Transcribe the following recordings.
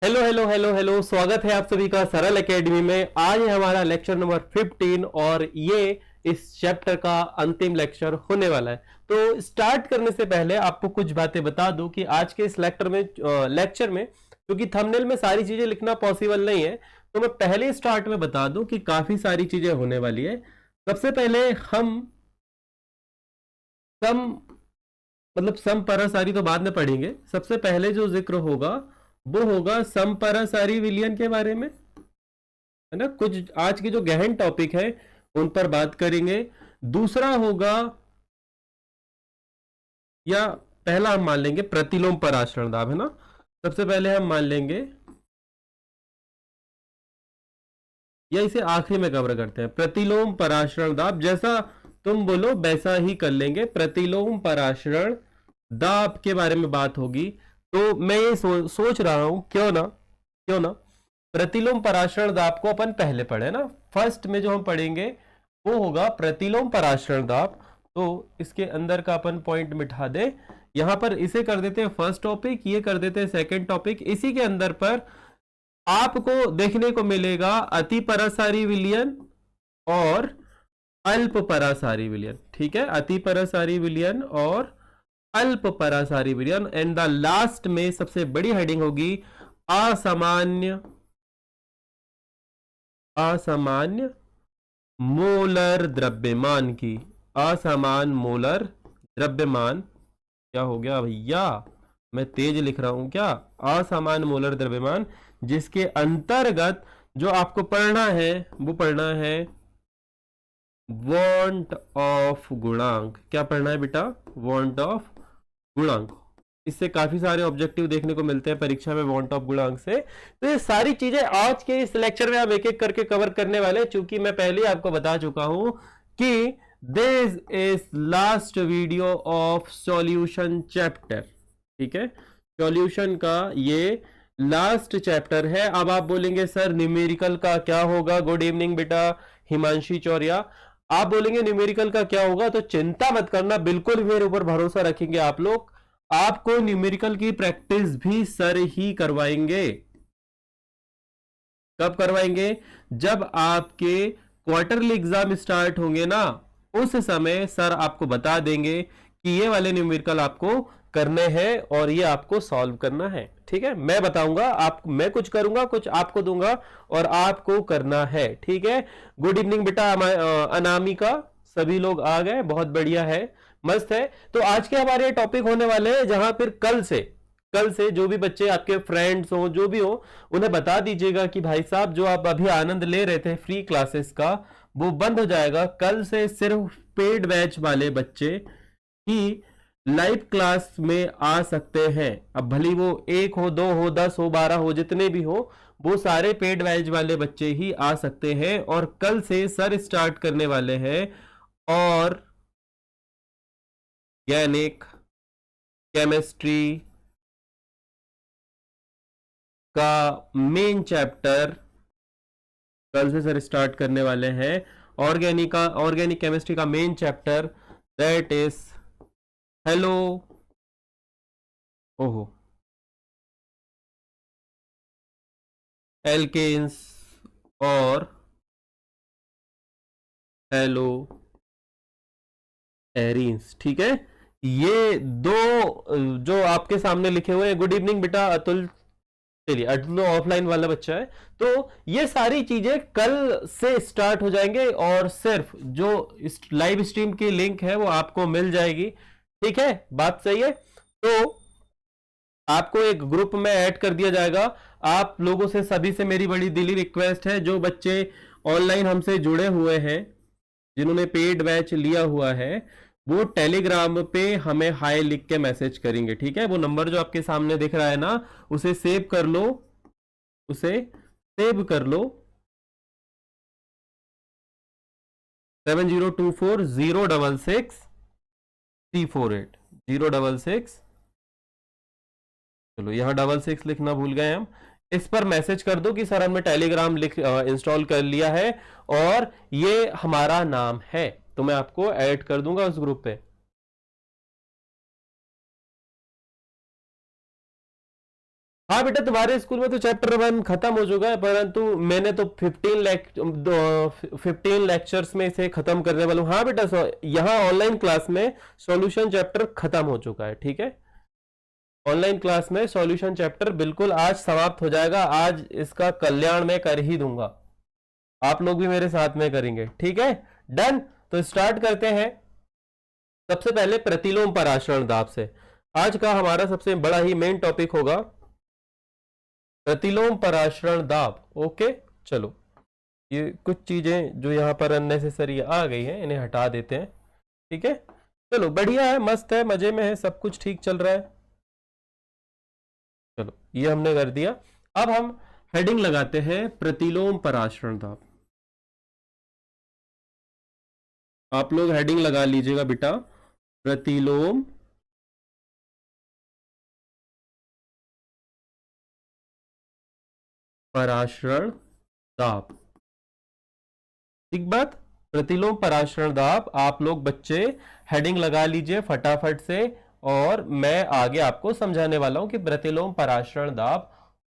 Hello hello hello hello, स्वागत है आप सभी का सरल एकेडमी में। आज है हमारा लेक्चर नंबर 15 और ये इस चैप्टर का अंतिम लेक्चर होने वाला है। तो स्टार्ट करने से पहले आपको कुछ बातें बता दूं कि आज के इस लेक्चर में क्योंकि थंबनेल में सारी चीजें लिखना पॉसिबल नहीं है, तो मैं पहले स्टार्ट में बता दूं कि काफी सारी चीजें होने वाली है। सबसे पहले हम सम सम परसारी तो बाद में पढ़ेंगे। सबसे पहले जो जिक्र होगा वो होगा सम परसारी विलियन के बारे में, है ना। कुछ आज के जो गहन टॉपिक है उन पर बात करेंगे। दूसरा होगा, या पहला हम मान लेंगे प्रतिलोम पराशरण दाब, है ना। सबसे पहले हम मान लेंगे, या इसे आखिरी में कवर करते हैं, प्रतिलोम पराशरण दाब। जैसा तुम बोलो वैसा ही कर लेंगे। प्रतिलोम पराशरण दाब के बारे में बात होगी। तो मैं ये सोच रहा हूं क्यों ना प्रतिलोम पराशरण दाब को अपन पहले पढ़े ना। फर्स्ट में जो हम पढ़ेंगे वो होगा प्रतिलोम पराशरण दाब। तो इसके अंदर का अपन पॉइंट मिटा दे, यहां पर इसे कर देते हैं फर्स्ट टॉपिक, ये कर देते हैं सेकंड टॉपिक। इसी के अंदर पर आपको देखने को मिलेगा अति परासारी विलयन और अल्प परासारी विलयन। ठीक है, अति परासारी विलयन और अल्प परासारी विलयन। एंड द लास्ट में सबसे बड़ी हेडिंग होगी असामान्य मोलर द्रव्यमान की। असमान मोलर द्रव्यमान, क्या हो गया भैया, मैं तेज लिख रहा हूं क्या। असमान मोलर द्रव्यमान, जिसके अंतर्गत जो आपको पढ़ना है वो पढ़ना है वांट ऑफ गुणांक। क्या पढ़ना है बेटा, वांट ऑफ गुणांक। इससे काफी सारे ऑब्जेक्टिव देखने को मिलते हैं परीक्षा में वांट ऑफ गुणांक से। तो ये सारी चीजें आज के इस लेक्चर में हम एक एक करके कवर करने वाले हैं। चूंकि मैं पहले ही आपको बता चुका हूं कि this is last video of solution chapter. ठीक है, सॉल्यूशन का ये लास्ट चैप्टर है। अब आप बोलेंगे सर न्यूमेरिकल का क्या होगा। गुड इवनिंग बेटा हिमांशी चौरिया। आप बोलेंगे न्यूमेरिकल का क्या होगा, तो चिंता मत करना, बिल्कुल मेरे ऊपर भरोसा रखेंगे आप लोग। आपको न्यूमेरिकल की प्रैक्टिस भी सर ही करवाएंगे। कब करवाएंगे, जब आपके क्वार्टरली एग्जाम स्टार्ट होंगे ना, उस समय सर आपको बता देंगे कि ये वाले न्यूमेरिकल आपको करने हैं और ये आपको सॉल्व करना है। ठीक है, मैं बताऊंगा, मैं कुछ करूंगा, कुछ आपको दूंगा और आपको करना है। ठीक है, गुड इवनिंग बेटा अनामिका, सभी लोग आ गए, बहुत बढ़िया है, मस्त है। तो आज के हमारे टॉपिक होने वाले हैं जहां फिर कल से जो भी बच्चे आपके फ्रेंड्स हो, जो भी हो, उन्हें बता दीजिएगा कि भाई साहब जो आप अभी आनंद ले रहे थे फ्री क्लासेस का, वो बंद हो जाएगा। कल से सिर्फ पेड बैच वाले बच्चे ही लाइव क्लास में आ सकते हैं। अब भली वो 1 हो, 2 हो, 10 हो, 12 हो, जितने भी हो, वो सारे पेड बैच वाले बच्चे ही आ सकते हैं। और कल से सर स्टार्ट करने वाले हैं और ऑर्गेनिक केमिस्ट्री का मेन चैप्टर कल से सर स्टार्ट करने वाले हैं। ऑर्गेनिक केमिस्ट्री का main chapter, that is hello, ओहो, एल्केन्स और हेलो एरीन्स। ठीक है, ये दो जो आपके सामने लिखे हुए हैं। गुड इवनिंग बेटा अतुल, चलिए अतुल ऑफलाइन वाला बच्चा है। तो ये सारी चीजें कल से स्टार्ट हो जाएंगे और सिर्फ जो लाइव स्ट्रीम की लिंक है वो आपको मिल जाएगी। ठीक है, बात सही है। तो आपको एक ग्रुप में ऐड कर दिया जाएगा। आप लोगों से सभी से मेरी बड़ी दिली रिक्वेस्ट है, जो बच्चे ऑनलाइन हमसे जुड़े हुए हैं, जिन्होंने पेड बैच लिया हुआ है, वो टेलीग्राम पे हमें हाय लिख के मैसेज करेंगे। ठीक है, वो नंबर जो आपके सामने दिख रहा है ना, उसे सेव कर लो, उसे सेव कर लो, 7024066348 066। चलो यहाँ 66 लिखना भूल गए हम। इस पर मैसेज कर दो कि सर हमने टेलीग्राम इंस्टॉल कर लिया है और ये हमारा नाम है, तो मैं आपको ऐड कर दूंगा उस ग्रुप पे। हाँ बेटा, तुम्हारे स्कूल में तो चैप्टर 1 खत्म हो चुका है, परंतु मैंने तो 15 लेक्चर्स में इसे खत्म करने वाला हूँ। हाँ बेटा, यहाँ ऑनलाइन क्लास में सॉल्यूशन चैप्टर खत्म हो चुका है, ठीक है। ऑनलाइन क्लास में सॉल्यूशन चैप्टर बिल्कुल आज समाप्त हो जाएगा। आज इसका कल्याण मैं कर ही दूंगा, आप लोग भी मेरे साथ में करेंगे, ठीक है। डन। तो स्टार्ट करते हैं। सबसे पहले प्रतिलोम पराशरण दाब से आज का हमारा सबसे बड़ा ही मेन टॉपिक होगा प्रतिलोम पराशरण दाब। ओके, चलो ये कुछ चीजें जो यहां पर अननेसेसरी आ गई हैं इन्हें हटा देते हैं, ठीक है। चलो बढ़िया है, मस्त है, मजे में है, सब कुछ ठीक चल रहा है। चलो ये हमने कर दिया। अब हम हेडिंग लगाते हैं प्रतिलोम पराशरण दाब। आप लोग हेडिंग लगा लीजिएगा बेटा, प्रतिलोम पराशरण दाब। ठीक बात, प्रतिलोम पराशरण दाब आप लोग बच्चे हेडिंग लगा लीजिए फटाफट से, और मैं आगे आपको समझाने वाला हूं कि प्रतिलोम पराशरण दाब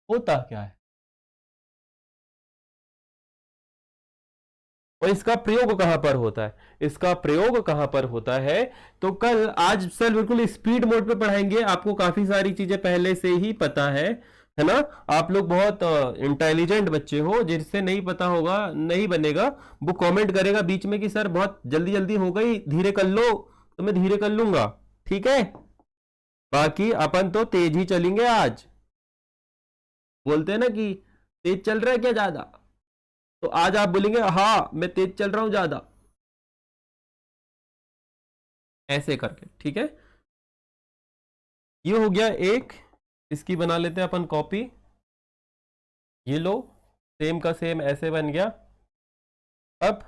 होता क्या है और इसका प्रयोग कहां पर होता है। इसका प्रयोग कहां पर होता है तो कल आज सर बिल्कुल स्पीड मोड पे पढ़ाएंगे, आपको काफी सारी चीजें पहले से ही पता है ना। आप लोग बहुत इंटेलिजेंट बच्चे हो, जिससे नहीं पता होगा नहीं बनेगा वो कमेंट करेगा बीच में कि सर बहुत जल्दी जल्दी हो गई, धीरे कर लो, तो मैं धीरे कर लूंगा, ठीक है। बाकी अपन तो तेज ही चलेंगे आज। बोलते हैं ना कि तेज चल रहा है क्या ज्यादा, तो आज आप बोलेंगे हाँ मैं तेज चल रहा हूं ज्यादा, ऐसे करके, ठीक है। ये हो गया एक, इसकी बना लेते हैं अपन कॉपी। ये लो, सेम का सेम ऐसे बन गया। अब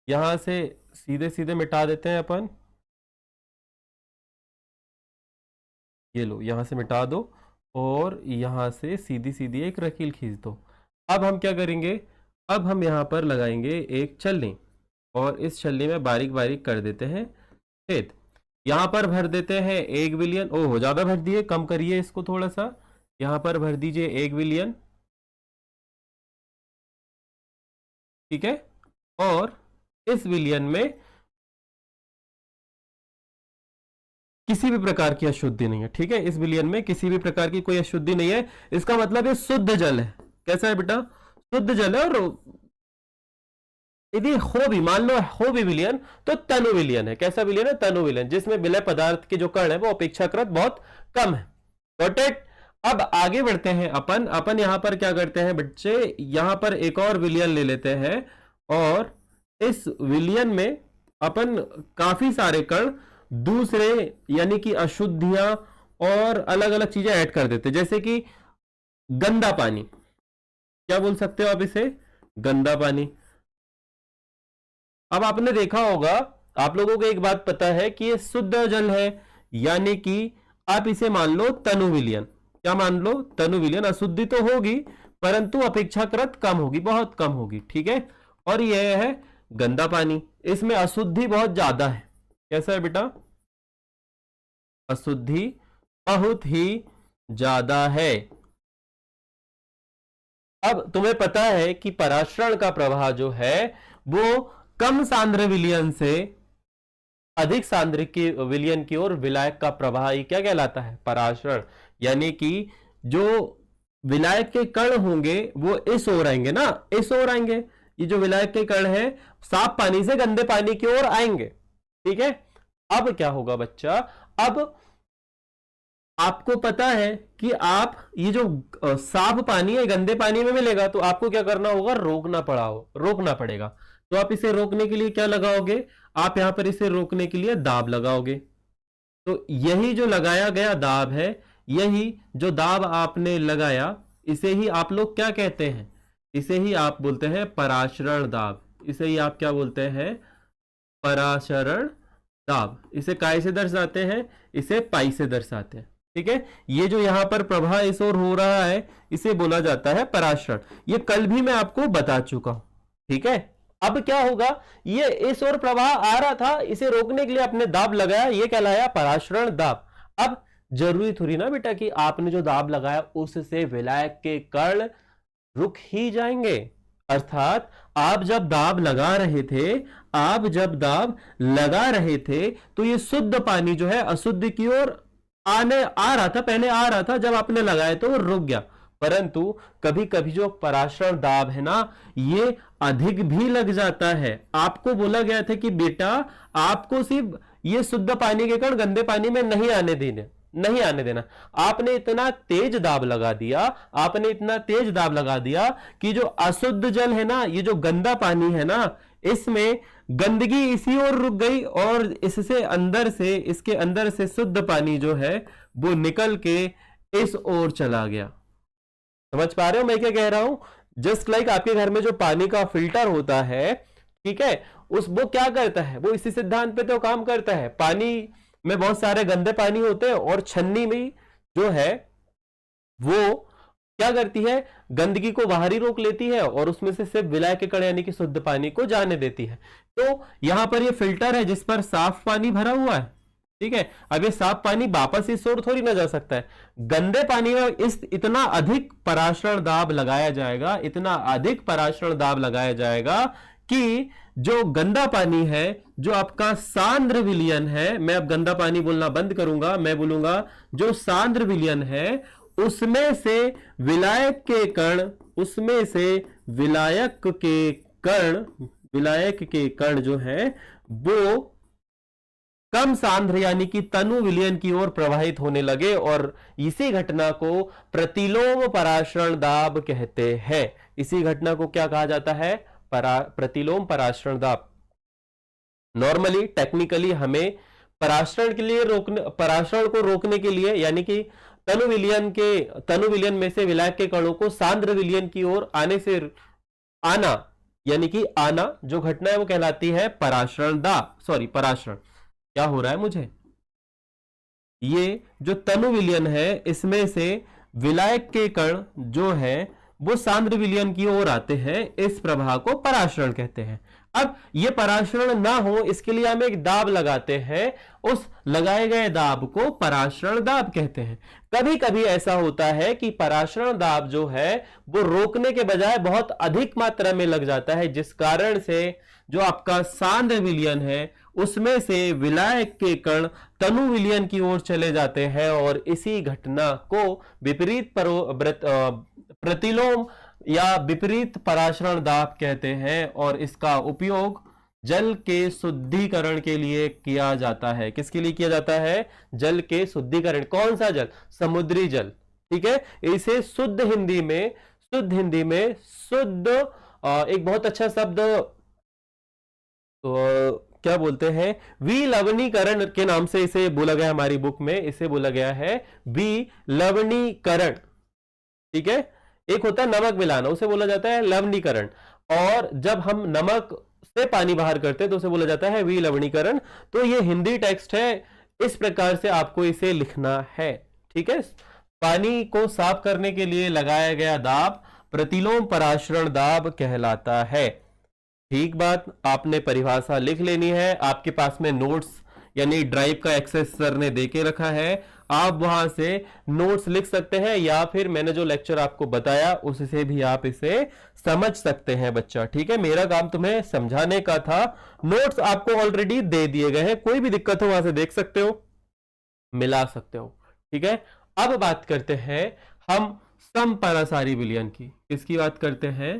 यहां से सीधे सीधे मिटा देते हैं अपन। ये लो, यहां से मिटा दो और यहां से सीधी सीधी एक रकील खींच दो। अब हम क्या करेंगे, अब हम यहां पर लगाएंगे एक छलनी और इस छलनी में बारीक बारीक कर देते हैं छेद। यहां पर भर देते हैं 1 विलियन। ओह ज्यादा भर दिए, कम करिए इसको थोड़ा सा। यहां पर भर दीजिए 1 विलियन, ठीक है। और इस विलियन में किसी भी प्रकार की अशुद्धि नहीं है, ठीक है। इस विलियन में किसी भी प्रकार की कोई अशुद्धि नहीं है, इसका मतलब ये शुद्ध जल है। कैसा है बेटा, शुद्ध जल है। और यदि हो भी, मान लो हो भी विलियन, तो तनु विलियन है। कैसा विलियन है, तनु विलियन, जिसमें विलय पदार्थ के जो कण है वो अपेक्षाकृत बहुत कम है। Got it. अब आगे बढ़ते हैं अपन यहां पर क्या करते हैं बच्चे, यहां पर एक और विलियन ले लेते हैं और इस विलियन में अपन काफी सारे कण दूसरे यानी कि अशुद्धियां और अलग अलग चीजें ऐड कर देते हैं, जैसे कि गंदा पानी। क्या बोल सकते हो आप इसे, गंदा पानी। अब आपने देखा होगा, आप लोगों को एक बात पता है कि ये शुद्ध जल है, यानी कि आप इसे मान लो तनु विलियन। क्या मान लो, तनु विलियन। अशुद्धि तो होगी परंतु अपेक्षाकृत कम होगी, बहुत कम होगी, ठीक है। और यह है गंदा पानी, इसमें अशुद्धि बहुत ज्यादा है। कैसा है बेटा, अशुद्धि बहुत ही ज्यादा है। अब तुम्हें पता है कि पराशरण का प्रवाह जो है वो कम सांद्र विलियन से अधिक सांद्र की विलियन की ओर विलायक का प्रवाह ही क्या कहलाता है, पराशरण। यानी कि जो विलायक के कण होंगे वो इस ओर आएंगे ना, इस ओर आएंगे। ये जो विलायक के कण है साफ पानी से गंदे पानी की ओर आएंगे, ठीक है। अब क्या होगा बच्चा, अब आपको पता है कि आप ये जो साफ पानी है गंदे पानी में मिलेगा, तो आपको क्या करना होगा, रोकना पड़ेगा। तो आप इसे रोकने के लिए क्या लगाओगे, आप यहां पर इसे रोकने के लिए दाब लगाओगे। तो यही जो लगाया गया दाब है, यही जो दाब आपने लगाया, इसे ही आप लोग क्या कहते हैं, इसे ही आप बोलते हैं पराशरण दाब। इसे ही आप क्या बोलते हैं, पराशरण दाब। इसे काय से दर्शाते हैं, इसे पाई से दर्शाते हैं, ठीक है। ये जो यहां पर प्रवाह इस ओर हो रहा है इसे बोला जाता है पराशरण। ये कल भी मैं आपको बता चुका हूं, ठीक है। अब क्या होगा, ये इस ओर प्रवाह आ रहा था, इसे रोकने के लिए आपने दाब लगाया, ये कहलाया पराशरण दाब। अब जरूरी थोड़ी ना बेटा कि आपने जो दाब लगाया उससे विलायक के कण रुक ही जाएंगे। अर्थात आप जब दाब लगा रहे थे, आप जब दाब लगा रहे थे तो ये शुद्ध पानी जो है अशुद्ध की ओर आने आ रहा था, पहले आ रहा था, जब आपने लगाया तो वो रुक गया। परंतु कभी कभी जो पराशरण दाब है ना, ये अधिक भी लग जाता है। आपको बोला गया था कि बेटा आपको सिर्फ ये शुद्ध पानी के कण गंदे पानी में नहीं आने देने, नहीं आने देना। आपने इतना तेज दाब लगा दिया, आपने इतना तेज दाब लगा दिया कि जो अशुद्ध जल है ना, ये जो गंदा पानी है ना, इसमें गंदगी इसी ओर रुक गई और इससे अंदर से, इसके अंदर से शुद्ध पानी जो है वो निकल के इस ओर चला गया। समझ पा रहे हो मैं क्या कह रहा हूं? जस्ट लाइक आपके घर में जो पानी का फिल्टर होता है, ठीक है, वो क्या करता है, वो इसी सिद्धांत पे तो काम करता है। पानी में बहुत सारे गंदे पानी होते हैं और छन्नी में जो है वो क्या करती है, गंदगी को बाहर ही रोक लेती है और उसमें से सिर्फ विलायक के कण यानी कि शुद्ध पानी को जाने देती है। तो यहां पर ये फिल्टर है जिस पर साफ पानी भरा हुआ है, ठीक है। अब ये साफ पानी वापस इस ओर थोड़ी ना जा सकता है। गंदे पानी में इतना अधिक पराशरण दाब लगाया जाएगा, इतना अधिक पराशरण दाब लगाया जाएगा कि जो गंदा पानी है, जो आपका सांद्र विलयन है, मैं अब गंदा पानी बोलना बंद करूंगा, मैं बोलूंगा जो सांद्र विलयन है, उसमें से विलायक के कण, उसमें से विलायक के कण, विलायक के कण जो है वो कम सांद्र यानी कि तनु विलयन की ओर प्रवाहित होने लगे और इसी घटना को प्रतिलोम पराशरण दाब कहते हैं। इसी घटना को क्या कहा जाता है? प्रतिलोम पराशरण दाब। नॉर्मली टेक्निकली हमें पराशरण के लिए पराशरण को रोकने के लिए, यानी कि तनु विलयन में से विलायक के कणों को सांद्र विलयन की ओर आना यानी कि आना जो घटना है वो कहलाती है पराशरण दाब। सॉरी, पराशरण क्या हो रहा है मुझे, ये जो तनु विलयन है इसमें से विलायक के कण जो है वो सांद्र विलयन की ओर आते हैं, इस प्रवाह को पराशरण कहते हैं। अब ये पराशरण ना हो इसके लिए हम एक दाब लगाते हैं, उस लगाए गए दाब को पराशरण दाब कहते हैं। कभी कभी ऐसा होता है कि पराशरण दाब जो है वो रोकने के बजाय बहुत अधिक मात्रा में लग जाता है, जिस कारण से जो आपका सांद्र विलयन है उसमें से विलायक के कण तनु विलयन की ओर चले जाते हैं और इसी घटना को विपरीत प्रतिलोम या विपरीत पराशरण दाब कहते हैं और इसका उपयोग जल के शुद्धिकरण के लिए किया जाता है। किसके लिए किया जाता है? जल के शुद्धिकरण। कौन सा जल? समुद्री जल, ठीक है। इसे शुद्ध हिंदी में शुद्ध एक बहुत अच्छा शब्द तो क्या बोलते हैं, विलवणीकरण के नाम से इसे बोला गया, हमारी बुक में इसे बोला गया है विलवणीकरण, ठीक है। एक होता है नमक मिलाना, उसे बोला जाता है लवणीकरण, और जब हम नमक से पानी बाहर करते हैं तो उसे बोला जाता है विलवणीकरण। तो ये हिंदी टेक्स्ट है, इस प्रकार से आपको इसे लिखना है, ठीक है। पानी को साफ करने के लिए लगाया गया दाब प्रतिलोम पराशरण दाब कहलाता है। ठीक बात, आपने परिभाषा लिख लेनी है। आपके पास में नोट्स यानी ड्राइव का एक्सेस सर ने देके रखा है, आप वहां से नोट्स लिख सकते हैं या फिर मैंने जो लेक्चर आपको बताया उससे भी आप इसे समझ सकते हैं बच्चा, ठीक है। मेरा काम तुम्हें समझाने का था, नोट्स आपको ऑलरेडी दे दिए गए हैं, कोई भी दिक्कत हो वहां से देख सकते हो, मिला सकते हो, ठीक है। अब बात करते हैं हम समपरासारी विलयन की। किसकी बात करते हैं?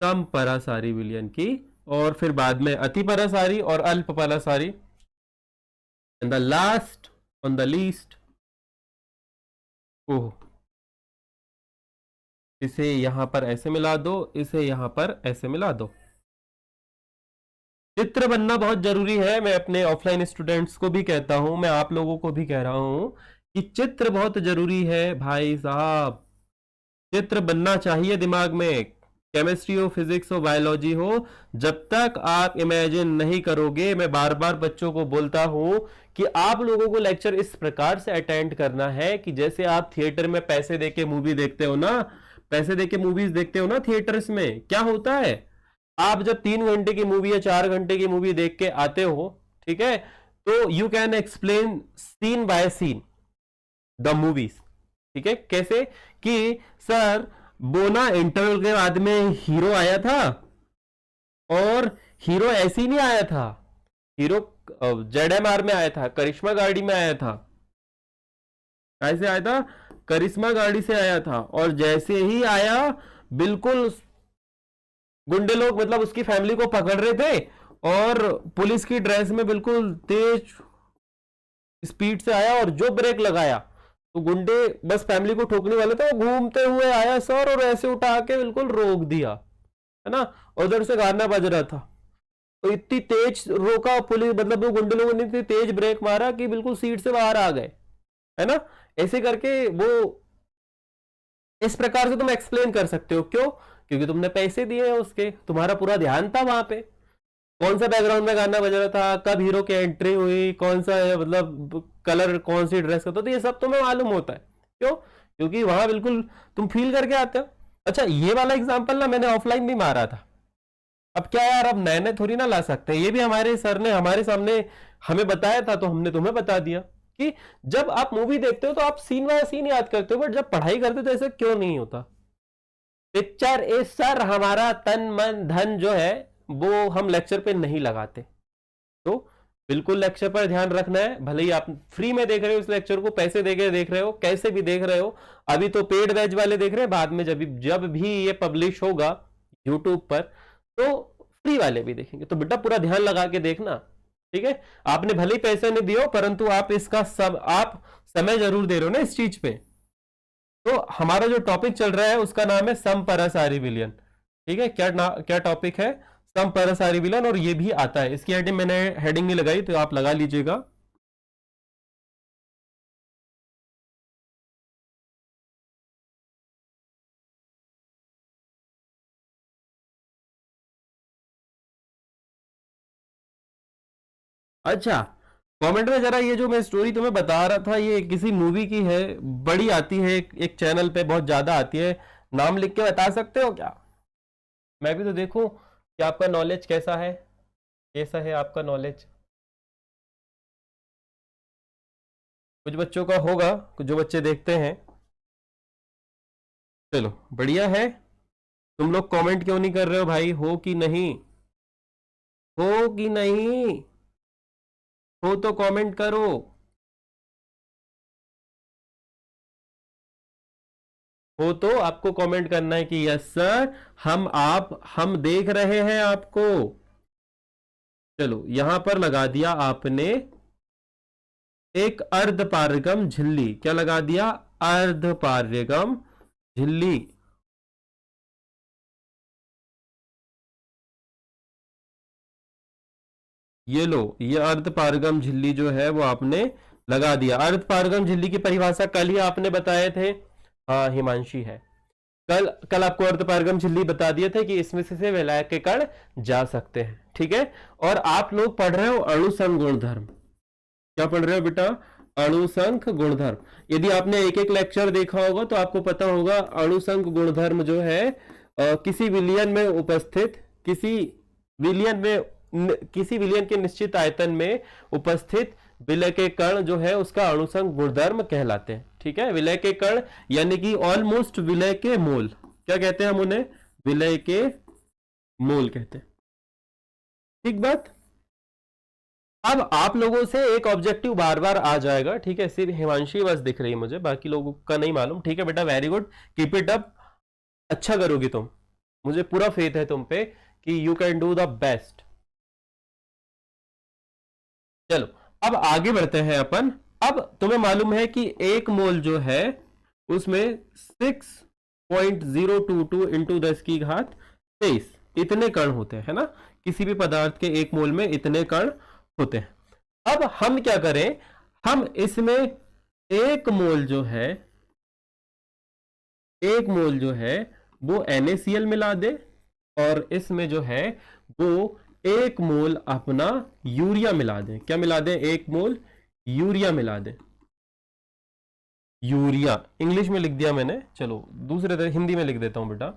समपरासारी विलयन की, और फिर बाद में अतिपरासारी और अल्पपरासारी। And the last on the least, oh, इसे यहां पर ऐसे मिला दो, इसे यहां पर ऐसे मिला दो। चित्र बनना बहुत जरूरी है, मैं अपने ऑफलाइन स्टूडेंट्स को भी कहता हूं, मैं आप लोगों को भी कह रहा हूं कि चित्र बहुत जरूरी है भाई साहब। चित्र बनना चाहिए दिमाग में, केमिस्ट्री हो, फिजिक्स हो, बायोलॉजी हो, जब तक आप इमेजिन नहीं करोगे। मैं बार बार बच्चों को बोलता हूं कि आप लोगों को लेक्चर इस प्रकार से अटेंड करना है कि जैसे आप थिएटर में पैसे देके मूवी देखते हो ना, पैसे देके मूवीज देखते हो ना थिएटर्स में, क्या होता है, आप जब 3 घंटे की मूवी या 4 घंटे की मूवी देख के आते हो, ठीक है, तो you can explain scene by scene, the movies. ठीक है, कैसे कि सर वो ना इंटरवल के बाद में हीरो आया था, और हीरो ऐसे ही नहीं आया था, हीरो जेडएमआर में आया था, करिश्मा गाड़ी में आया था। कैसे आया था? करिश्मा गाड़ी से आया था, और जैसे ही आया बिल्कुल गुंडे लोग मतलब उसकी फैमिली को पकड़ रहे थे, और पुलिस की ड्रेस में बिल्कुल तेज स्पीड से आया, और जो ब्रेक लगाया तो गुंडे बस फैमिली को ठोकने वाले थे, वो घूमते हुए आया सर, और ऐसे उठा के बिल्कुल रोक दिया, है ना। उधर से गाना बज रहा था, तो इतनी तेज रोका पुलिस, मतलब वो गुंडे लोगों ने इतनी तेज ब्रेक मारा कि बिल्कुल सीट से बाहर आ गए, है ना। ऐसे करके वो, इस प्रकार से तुम एक्सप्लेन कर सकते हो। क्यों? क्योंकि तुमने पैसे दिए हैं उसके, तुम्हारा पूरा ध्यान था वहां पे, कौन सा बैकग्राउंड में गाना बज रहा था, कब हीरो की एंट्री हुई, कौन सा मतलब कलर, कौन सी ड्रेस का, तो ये सब तुम्हें मालूम होता है। क्यों? क्योंकि वहां बिल्कुल तुम फील करके आते हो। अच्छा, ये वाला एग्जांपल ना मैंने ऑफलाइन भी मारा था। अब क्या यार, अब नए नए थोड़ी ना ला सकते हैं, ये भी हमारे सर ने हमारे सामने हमें बताया था, तो हमने तुम्हें बता दिया कि जब आप मूवी देखते हो तो आप सीन बाय सीन याद करते हो, बट जब पढ़ाई करते हो तो ऐसे क्यों नहीं होता। पिक्चर इज सर हमारा तन मन धन जो है, वो हम लेक्चर पे नहीं लगाते। तो बिल्कुल लेक्चर पर ध्यान रखना है, भले ही आप फ्री में देख रहे हो इस लेक्चर को, पैसे देके देख रहे हो, कैसे भी देख रहे हो। अभी तो पेड बैच वाले देख रहे हैं, बाद में जब भी ये पब्लिश होगा यूट्यूब पर, तो फ्री वाले भी देखेंगे। तो बेटा पूरा ध्यान लगा के देखना, ठीक है। आपने भले ही पैसे नहीं दिए हो, परंतु आप इसका सब आप समय जरूर दे रहे हो ना इस चीज पे। तो हमारा जो टॉपिक चल रहा है उसका नाम है समपरासारी विलयन। ठीक है, क्या टॉपिक है? समपरासारी विलयन, और ये भी आता है, इसकी हेडिंग मैंने हेडिंग नहीं लगाई, तो आप लगा लीजिएगा। अच्छा, कमेंट में जरा ये जो मैं स्टोरी तुम्हें बता रहा था, ये किसी मूवी की है, बड़ी आती है एक चैनल पे, बहुत ज्यादा आती है। नाम लिख के बता सकते हो क्या? मैं भी तो देखूं कि आपका नॉलेज कैसा है, कैसा है आपका नॉलेज। कुछ बच्चों का होगा, कुछ जो बच्चे देखते हैं। चलो बढ़िया है। तुम लोग कमेंट क्यों नहीं कर रहे हो भाई? हो कि नहीं? हो कि नहीं? हो तो कमेंट करो। हो तो आपको कमेंट करना है कि यस सर, हम देख रहे हैं आपको। चलो यहां पर लगा दिया आपने एक अर्धपारगम झिल्ली। क्या लगा दिया? अर्धपारगम झिल्ली। ये लो, ये अर्धपारगम झिल्ली जो है वो आपने लगा दिया। अर्धपारगम झिल्ली की परिभाषा कल ही आपने बताए थे, हाँ हिमांशी है। कल कल आपको अर्धपारगम झिल्ली बता दिए थे कि इसमें से विलायक के कण जा सकते हैं, ठीक है। और आप लोग पढ़ रहे हो अणुसंघ गुणधर्म। क्या पढ़ रहे हो बेटा? अणुसंख गुणधर्म। यदि आपने एक एक लेक्चर देखा होगा तो आपको पता होगा अणुसंख गुणधर्म जो है किसी विलियन में उपस्थित, विलियन में किसी विलियन के निश्चित आयतन में उपस्थित विलय के कण जो है उसका अणुसंख गुणधर्म कहलाते हैं। ठीक है, विलय के कण यानी कि ऑलमोस्ट विलय के मोल, क्या कहते हैं हम उन्हें? विलय के मोल कहते हैं। ठीक बात। अब आप लोगों से एक ऑब्जेक्टिव बार बार आ जाएगा, ठीक है, सिर्फ हिमांशी बस दिख रही है मुझे, बाकी लोगों का नहीं मालूम। ठीक है बेटा, very good, keep it up, अच्छा करोगी तुम, मुझे पूरा फेथ है तुम पे कि you can do the best. चलो अब आगे बढ़ते हैं अपन। अब तुम्हें मालूम है कि एक मोल जो है उसमें 6.022 इंटू 10⁻23 इतने कण होते हैं, है ना। किसी भी पदार्थ के एक मोल में इतने कण होते हैं। अब हम क्या करें, हम इसमें एक मोल जो है, एक मोल जो है वो NaCl मिला दे, और इसमें जो है वो एक मोल अपना यूरिया मिला दे। क्या मिला दे? एक मोल यूरिया मिला दे। यूरिया इंग्लिश में लिख दिया मैंने, चलो दूसरे तरह हिंदी में लिख देता हूं बेटा।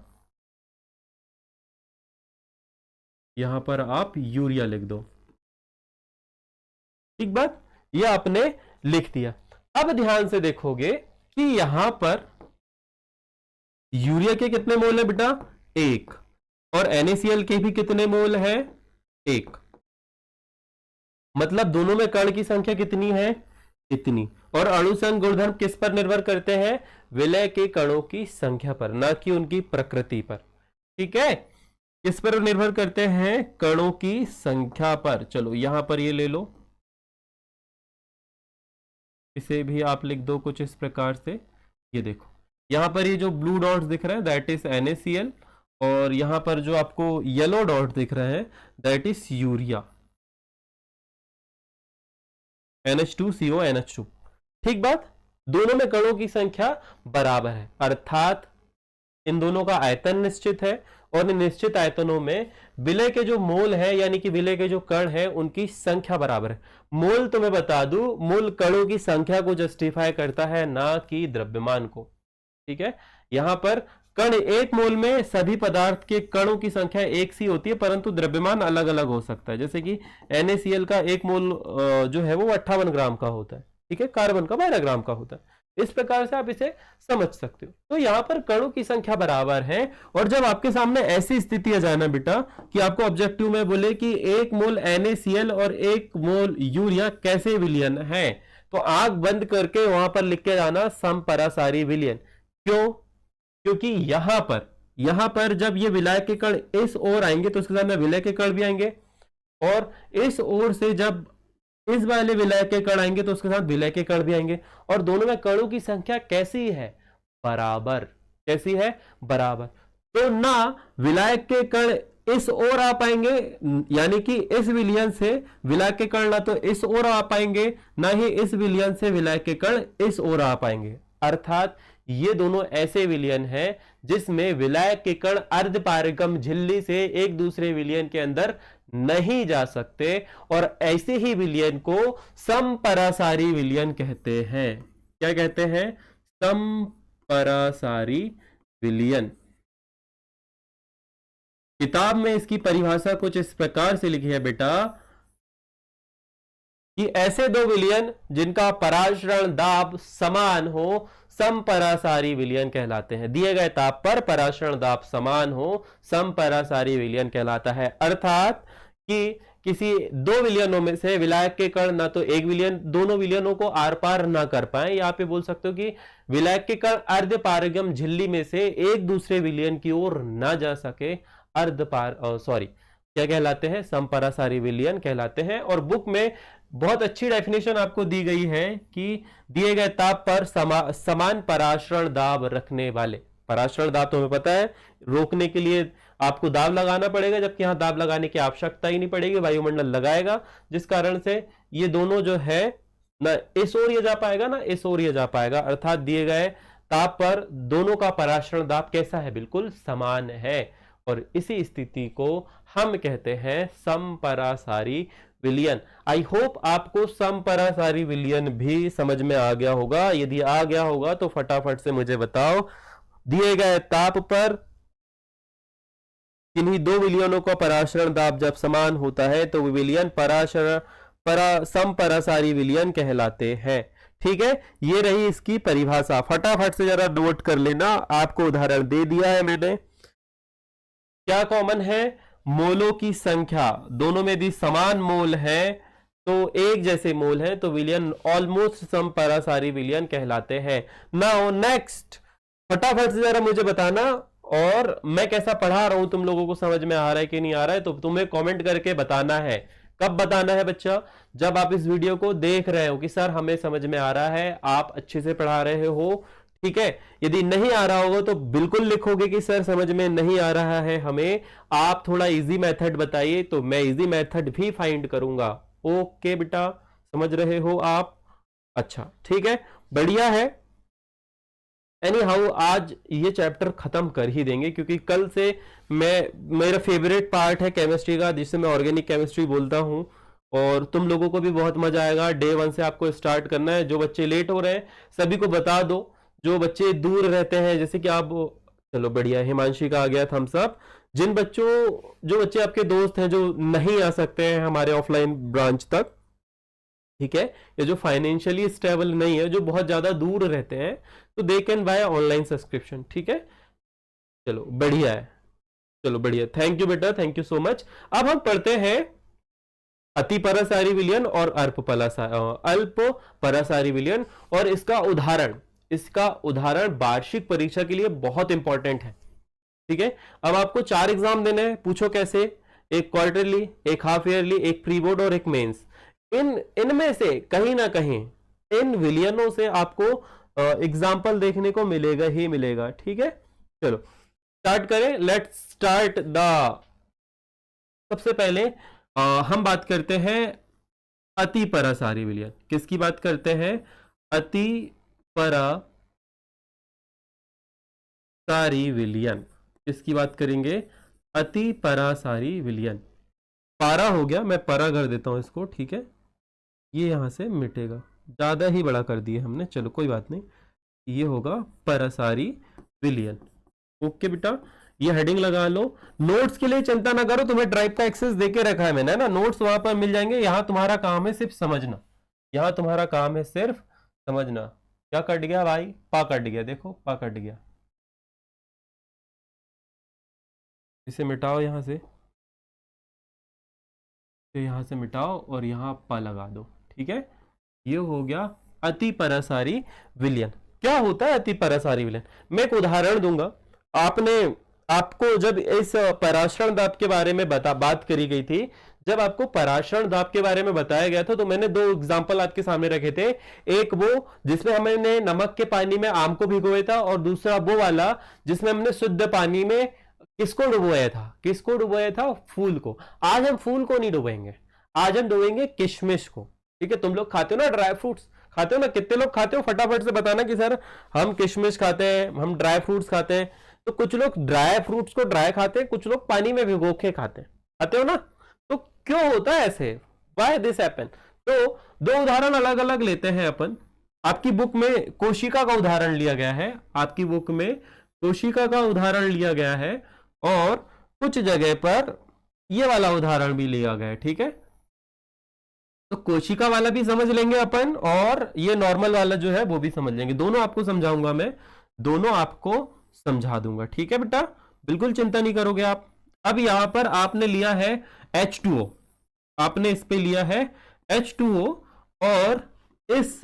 यहां पर आप यूरिया लिख दो। ठीक बात, ये आपने लिख दिया। अब ध्यान से देखोगे कि यहां पर यूरिया के कितने मोल है बेटा, 1, और NaCl के भी कितने मोल है, 1। मतलब दोनों में कण की संख्या कितनी है, इतनी। और अणुसंग गुणधर्म किस पर निर्भर करते हैं, विलय के कणों की संख्या पर, ना कि उनकी प्रकृति पर। ठीक है, किस पर निर्भर करते हैं, कणों की संख्या पर। चलो यहां पर ये ले लो, इसे भी आप लिख दो कुछ इस प्रकार से। ये देखो यहां पर ये जो ब्लू डॉट्स दिख रहे हैं दैट इज NaCl, और यहां पर जो आपको येलो डॉट दिख रहे हैं that is urea, NH2CO NH2। ठीक बात, दोनों में कणों की संख्या बराबर है, अर्थात इन दोनों का आयतन निश्चित है, और इन निश्चित आयतनों में विलय के जो मोल है यानी कि विलय के जो कण है उनकी संख्या बराबर है। मोल तो मैं बता दूं, मोल कणों की संख्या को जस्टिफाई करता है, ना कि द्रव्यमान को। ठीक है, यहां पर कण 1 मोल में सभी पदार्थ के कणों की संख्या एक सी होती है, परंतु द्रव्यमान अलग अलग हो सकता है। जैसे कि NaCl का 1 मोल जो है वो 58 ग्राम का होता है, ठीक है, कार्बन का 12 ग्राम का होता है। इस प्रकार से आप इसे समझ सकते हो। तो यहां पर कणों की संख्या बराबर है, और जब आपके सामने ऐसी स्थिति आ जाना बेटा कि आपको ऑब्जेक्टिव में बोले कि 1 मोल NaCl और 1 मोल यूरिया कैसे विलयन है, तो आंख बंद करके वहां पर लिख के जाना समपरासारी विलयन। क्यों, क्योंकि यहां पर जब ये विलय के कण इस ओर आएंगे तो उसके साथ में विलय के कण भी आएंगे, और इस ओर से जब इस वाले विलय के कण आएंगे तो उसके साथ विलय के कण भी आएंगे, और दोनों में कणों की संख्या कैसी है, बराबर। कैसी है, बराबर। तो ना विलय के कण इस ओर आ पाएंगे, यानी कि इस विलयन से विलय के कण ना तो इस ओर आ पाएंगे, ना ही इस विलयन से विलय के कण इस ओर आ पाएंगे। अर्थात ये दोनों ऐसे विलयन हैं जिसमें विलय के कण अर्धपारगम झिल्ली से एक दूसरे विलयन के अंदर नहीं जा सकते, और ऐसे ही विलयन को समपरासारी विलयन कहते हैं। क्या कहते हैं, समपरासारी विलयन। किताब में इसकी परिभाषा कुछ इस प्रकार से लिखी है बेटा कि ऐसे दो विलयन जिनका पराशरण दाब समान हो समपरासारी विलयन कहलाते हैं। दिए गए ताप पर पराशरण दाब समान हो समपरासारी विलयन कहलाता है। अर्थात कि किसी दो विलयनों में से विलायक के कण ना तो एक विलयन दोनों विलयनों को आर पार ना कर पाए, यहां पे बोल सकते हो कि विलायक के कण अर्धपारगम झिल्ली में से एक दूसरे विलयन की ओर ना जा सके, क्या कहलाते हैं, समपरासारी विलयन कहलाते हैं। और बुक में बहुत अच्छी डेफिनेशन आपको दी गई है कि दिए गए ताप पर समान पराशरण दाब रखने वाले। पराशरण दाब तो हमें पता है, रोकने के लिए आपको दाब लगाना पड़ेगा, जबकि यहां दाब लगाने की आवश्यकता ही नहीं पड़ेगी, वायुमंडल लगाएगा, जिस कारण से ये दोनों जो है ना इस ओर ये जा पाएगा ना इस ओर ये जा पाएगा। अर्थात दिए गए ताप पर दोनों का पराशरण दाब कैसा है, बिल्कुल समान है, और इसी स्थिति को हम कहते हैं समपरासारी विलयन। आई होप आपको समपरासारी विलयन भी समझ में आ गया होगा। यदि आ गया होगा तो फटाफट से मुझे बताओ, दिए गए ताप पर किन्हीं दो विलयनों का पराशरण दाब जब समान होता है तो विलयन समपरासारी विलयन कहलाते हैं। ठीक है, ये रही इसकी परिभाषा। फटाफट से जरा नोट कर लेना, आपको उदाहरण दे दिया है मैंने। क्या कॉमन है, मोलों की संख्या, दोनों में यदि समान मोल है तो एक जैसे मोल है तो विलयन ऑलमोस्ट समपरासारी विलयन कहलाते हैं। नाउ नेक्स्ट, फटाफट से जरा मुझे बताना, और मैं कैसा पढ़ा रहा हूं तुम लोगों को समझ में आ रहा है कि नहीं आ रहा है, तो तुम्हें कमेंट करके बताना है। कब बताना है बच्चा, जब आप इस वीडियो को देख रहे हो कि सर हमें समझ में आ रहा है, आप अच्छे से पढ़ा रहे हो। ठीक है, यदि नहीं आ रहा होगा तो बिल्कुल लिखोगे कि सर समझ में नहीं आ रहा है हमें, आप थोड़ा इजी मेथड बताइए, तो मैं इजी मेथड भी फाइंड करूंगा। ओके बेटा, समझ रहे हो आप, अच्छा ठीक है, बढ़िया है। एनी हाउ आज ये चैप्टर खत्म कर ही देंगे, क्योंकि कल से मेरा फेवरेट पार्ट है केमिस्ट्री का, जिसे मैं ऑर्गेनिक केमिस्ट्री बोलता हूं, और तुम लोगों को भी बहुत मजा आएगा। डे 1 से आपको स्टार्ट करना है। जो बच्चे लेट हो रहे हैं सभी को बता दो, जो बच्चे दूर रहते हैं, जैसे कि आप, चलो बढ़िया, हिमांशी का आ गया थम्स अप। जो बच्चे आपके दोस्त हैं जो नहीं आ सकते हैं हमारे ऑफलाइन ब्रांच तक, ठीक है, ये जो फाइनेंशियली स्टेबल नहीं है, जो बहुत ज्यादा दूर रहते हैं, तो they can by online subscription. ठीक है, चलो बढ़िया है, चलो बढ़िया, थैंक यू बेटा, थैंक यू सो मच। अब हम पढ़ते हैं अति परासारी विलयन और अल्प परासारी विलयन, और इसका उदाहरण वार्षिक परीक्षा के लिए बहुत इंपॉर्टेंट है। ठीक है, अब आपको 4 एग्जाम देने हैं, पूछो कैसे, एक क्वार्टरली, एक हाफ ईयरली, एक प्री बोर्ड और एक मेंस। इनमें से कहीं ना कहीं इन विलियनों से आपको एग्जाम्पल देखने को मिलेगा ही मिलेगा। ठीक है, चलो स्टार्ट करें, लेट्स स्टार्ट द। सबसे पहले हम बात करते हैं अति परासारी विलयन। किसकी बात करते हैं? अति परासारी विलयन। किसकी बात करेंगे? अति परासारी विलयन। पारा हो गया, मैं परा कर देता हूं इसको। ठीक है, ये यहां से मिटेगा, ज्यादा ही बड़ा कर दिए हमने, चलो कोई बात नहीं, ये होगा परासारी विलयन। ओके बेटा, ये हेडिंग लगा लो। नोट्स के लिए चिंता ना करो, तुम्हें ड्राइव का एक्सेस देके रखा है मैंने ना, नोट्स वहां पर मिल जाएंगे। यहां तुम्हारा काम है सिर्फ समझना, यहां तुम्हारा काम है सिर्फ समझना। क्या कट गया भाई? पा कट गया, देखो पा कट गया, इसे मिटाओ यहां से, तो यहां से मिटाओ और यहां पा लगा दो। ठीक है, ये हो गया अति परासारी विलयन। क्या होता है अति परासारी विलयन? मैं एक उदाहरण दूंगा। आपको जब इस पराशरण दाब के बारे में बात करी गई थी, जब आपको पराशरण दाब के बारे में बताया गया था, तो मैंने 2 एग्जांपल आपके सामने रखे थे। एक वो जिसमें हमने नमक के पानी में आम को भिगोया था, और दूसरा वो वाला जिसमें हमने शुद्ध पानी में किसको डुबोया था? किसको डुबोया था? फूल को। आज हम फूल को नहीं डुबोएंगे, आज हम डुबोएंगे किशमिश को। ठीक है, तुम लोग खाते हो ना ड्राई फ्रूट्स, खाते हो ना? कितने लोग खाते हो? फटाफट से बताना कि सर हम किशमिश खाते हैं, हम ड्राई फ्रूट्स खाते हैं। तो कुछ लोग ड्राई फ्रूट्स को ड्राई खाते हैं, कुछ लोग पानी में भिगो के खाते हो ना? तो क्यों होता है ऐसे? Why this happen? तो 2 उदाहरण अलग अलग लेते हैं अपन। आपकी बुक में कोशिका का उदाहरण लिया गया है, आपकी बुक में कोशिका का उदाहरण लिया गया है, और कुछ जगह पर ये वाला उदाहरण भी लिया गया है। ठीक है, तो कोशिका वाला भी समझ लेंगे अपन, और ये नॉर्मल वाला जो है वो भी समझ लेंगे। दोनों आपको समझाऊंगा मैं, दोनों आपको समझा दूंगा। ठीक है बेटा, बिल्कुल चिंता नहीं करोगे आप। अब यहां पर आपने लिया है H2O, आपने इस पे लिया है H2O, और इस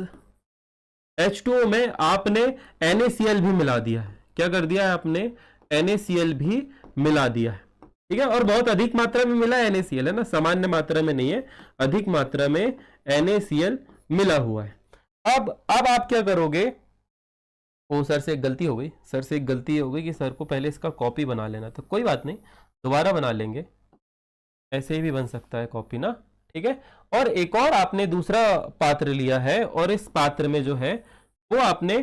H2O में आपने NaCl भी मिला दिया है। क्या कर दिया है आपने? NaCl भी मिला दिया है। ठीक है, और बहुत अधिक मात्रा में मिला है NaCl, है ना, सामान्य मात्रा में नहीं है, अधिक मात्रा में NaCl मिला हुआ है। अब आप क्या करोगे? ओ सर से एक गलती हो गई, सर से एक गलती हो गई कि सर को पहले इसका कॉपी बना लेना था। कोई बात नहीं, दोबारा बना लेंगे, ऐसे ही भी बन सकता है कॉपी ना। ठीक है, और एक और आपने दूसरा पात्र लिया है, और इस पात्र में जो है वो आपने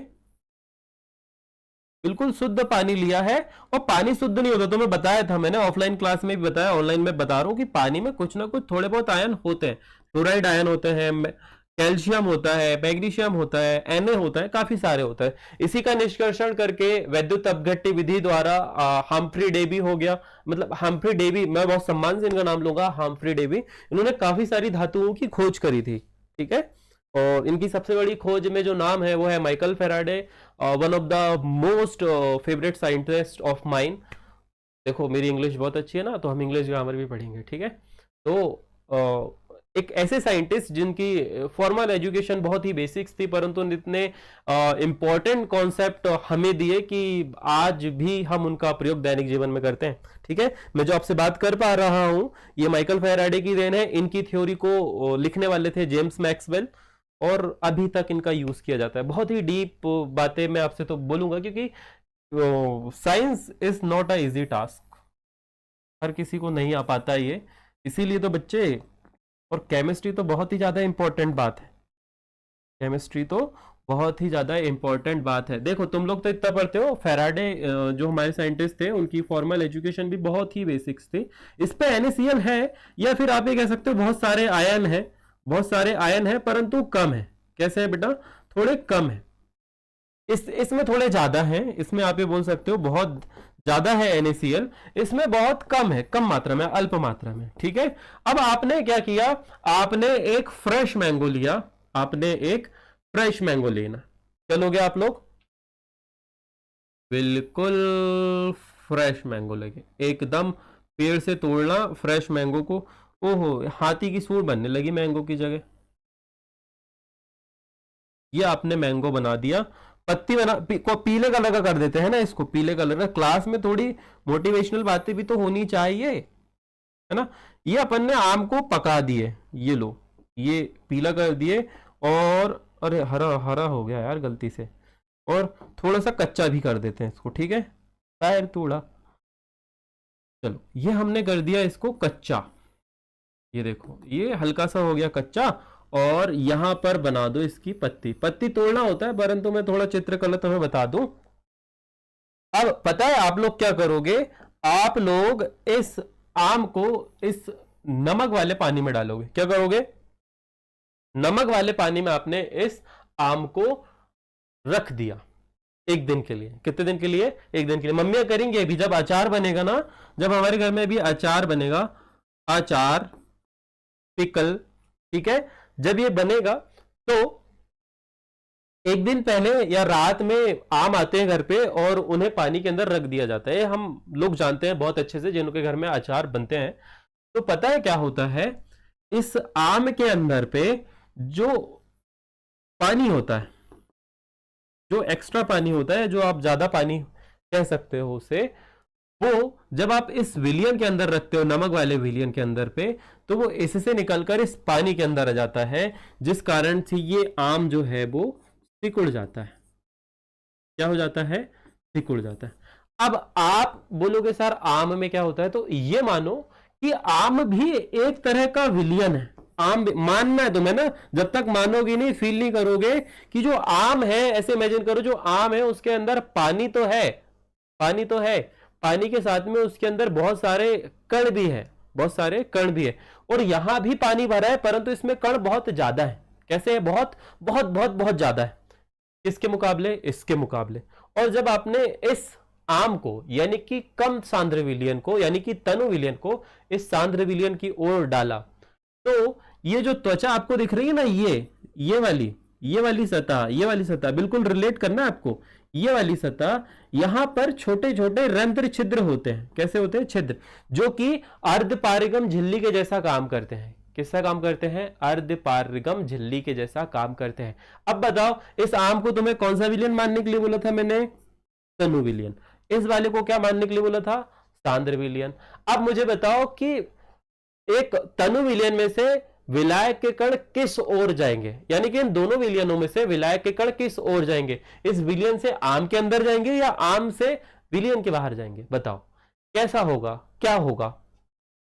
बिल्कुल शुद्ध पानी लिया है। और पानी शुद्ध नहीं होता, तो मैं बताया था, मैंने ऑफलाइन क्लास में भी बताया, ऑनलाइन में बता रहा हूं कि पानी में कुछ ना कुछ थोड़े बहुत आयन होते हैं। फ्लोराइड आयन होते हैं, कैल्शियम होता है, मैग्नीशियम होता है, Na होता है, काफी सारे होता है। इसी का निष्कर्षण करके वैद्युत अपघट्य विधि द्वारा हम्फ्री डेवी हो गया, मतलब हम्फ्री डेवी, मैं बहुत सम्मान से इनका नाम लूंगा, हम्फ्री डेवी, इन्होंने काफी सारी धातुओं की खोज करी थी। ठीक है, और इनकी सबसे बड़ी खोज में जो नाम है वो है Michael Faraday, one of the most favourite scientist of mine. देखो मेरी इंग्लिश बहुत अच्छी है ना, तो हम इंग्लिश ग्रामर भी पढ़ेंगे। ठीक है, तो एक ऐसे साइंटिस्ट जिनकी फॉर्मल एजुकेशन बहुत ही बेसिक्स थी, परंतु इतने इंपॉर्टेंट कॉन्सेप्ट हमें दिए कि आज भी हम उनका प्रयोग दैनिक जीवन में करते हैं। ठीक है, मैं जो आपसे बात कर पा रहा हूं ये माइकल फेराडे की देन है। इनकी थ्योरी को लिखने वाले थे जेम्स मैक्सवेल, और अभी तक इनका यूज किया जाता है। बहुत ही डीप बातें मैं आपसे तो बोलूंगा, क्योंकि science is not a easy task, हर किसी को नहीं आ पाता ये, इसीलिए तो बच्चे, और केमिस्ट्री तो बहुत ही ज्यादा इंपॉर्टेंट बात है, केमिस्ट्री तो बहुत ही ज्यादा इंपॉर्टेंट बात है। देखो तुम लोग तो इतना पढ़ते हो, फेराडे जो हमारे साइंटिस्ट थे उनकी फॉर्मल एजुकेशन भी बहुत ही बेसिक्स थी। इस पे NaCl है, या फिर आप ये कह सकते हो बहुत सारे आयन है, बहुत सारे आयन है, परंतु कम है। कैसे है बेटा? थोड़े कम है। इसमें थोड़े ज्यादा है, इसमें आप ये बोल सकते हो बहुत ज्यादा है NaCl, इसमें बहुत कम है, कम मात्रा में, अल्प मात्रा में, ठीक है। अब आपने क्या किया, आपने एक फ्रेश मैंगो लिया, आपने एक फ्रेश मैंगो लेना, क्या लोगे आप लोग, बिल्कुल फ्रेश मैंगो लगे, एकदम पेड़ से तोड़ना फ्रेश मैंगो को। ओहो, हाथी की सूंड बनने लगी मैंगो की जगह। ये आपने मैंगो बना दिया, पत्ती बना को पीले कलर का कर देते हैं ना, इसको पीले कलर का। क्लास में थोड़ी मोटिवेशनल बातें भी तो होनी चाहिए, है ना। ये अपन ने आम को पका दिए, ये लो, ये पीला कर दिए, और अरे हरा हरा हो गया यार गलती से, और थोड़ा सा कच्चा भी कर देते हैं इसको, ठीक है, पैर थोड़ा। चलो ये हमने कर दिया इसको कच्चा, ये देखो ये हल्का सा हो गया कच्चा, और यहां पर बना दो इसकी पत्ती। पत्ती तोड़ना होता है, परंतु मैं थोड़ा चित्रकला तुम्हें बता दूं। अब पता है आप लोग क्या करोगे, आप लोग इस आम को इस नमक वाले पानी में डालोगे। क्या करोगे, नमक वाले पानी में आपने इस आम को रख दिया एक दिन के लिए। कितने दिन के लिए, एक दिन के लिए। मम्मियां करेंगे अभी, जब अचार बनेगा ना, जब हमारे घर में भी अचार बनेगा, अचार पिकल, ठीक है, जब ये बनेगा तो एक दिन पहले या रात में आम आते हैं घर पे और उन्हें पानी के अंदर रख दिया जाता है। हम लोग जानते हैं बहुत अच्छे से, जिनके घर में अचार बनते हैं। तो पता है क्या होता है, इस आम के अंदर पे जो पानी होता है, जो एक्स्ट्रा पानी होता है, जो आप ज्यादा पानी कह सकते हो उसे, वो जब आप इस विलियन के अंदर रखते हो, नमक वाले विलियन के अंदर पे, तो वो इससे निकलकर इस पानी के अंदर आ जाता है, जिस कारण से ये आम जो है वो सिकुड़ जाता है। क्या हो जाता है, सिकुड़ जाता है। अब आप बोलोगे सर आम में क्या होता है, तो ये मानो कि आम भी एक तरह का विलियन है। आम मानना है तुम्हें ना, जब तक मानोगे नहीं, फील नहीं करोगे कि जो आम है, ऐसे इमेजिन करो जो आम है उसके अंदर पानी तो है, पानी तो है, पानी के साथ में उसके अंदर बहुत सारे कण भी है, बहुत सारे कण भी है, और यहां भी पानी भरा है, परंतु इसमें कण बहुत ज्यादा है। कैसे है, बहुत बहुत बहुत बहुत ज्यादा है, इसके मुकाबले, इसके मुकाबले। और जब आपने इस आम को, यानी कि कम सांद्र विलियन को, यानी कि तनु विलियन को इस सांद्र विलियन की ओर डाला, तो ये जो त्वचा आपको दिख रही है ना, ये वाली सतह, ये वाली सतह, बिल्कुल रिलेट करना है आपको, ये वाली सतह, यहां पर छोटे छोटे रंध्र छिद्र होते हैं। कैसे होते हैं, छिद्र, जो कि अर्धपारिगम झिल्ली के जैसा काम करते हैं। किसका काम करते हैं, अर्धपारिगम झिल्ली के जैसा काम करते हैं। अब बताओ, इस आम को तुम्हें कौन सा विलियन मानने के लिए बोला था मैंने, तनु विलियन। इस वाले को क्या मानने के लिए बोला था, सांद्र विलियन। अब मुझे बताओ कि एक तनु विलियन में से विलायक के कण किस ओर जाएंगे, यानी कि इन दोनों विलियनों में से विलायक के कण किस ओर जाएंगे, इस विलियन से आम के अंदर जाएंगे या आम से विलियन के बाहर जाएंगे। बताओ कैसा होगा, क्या होगा।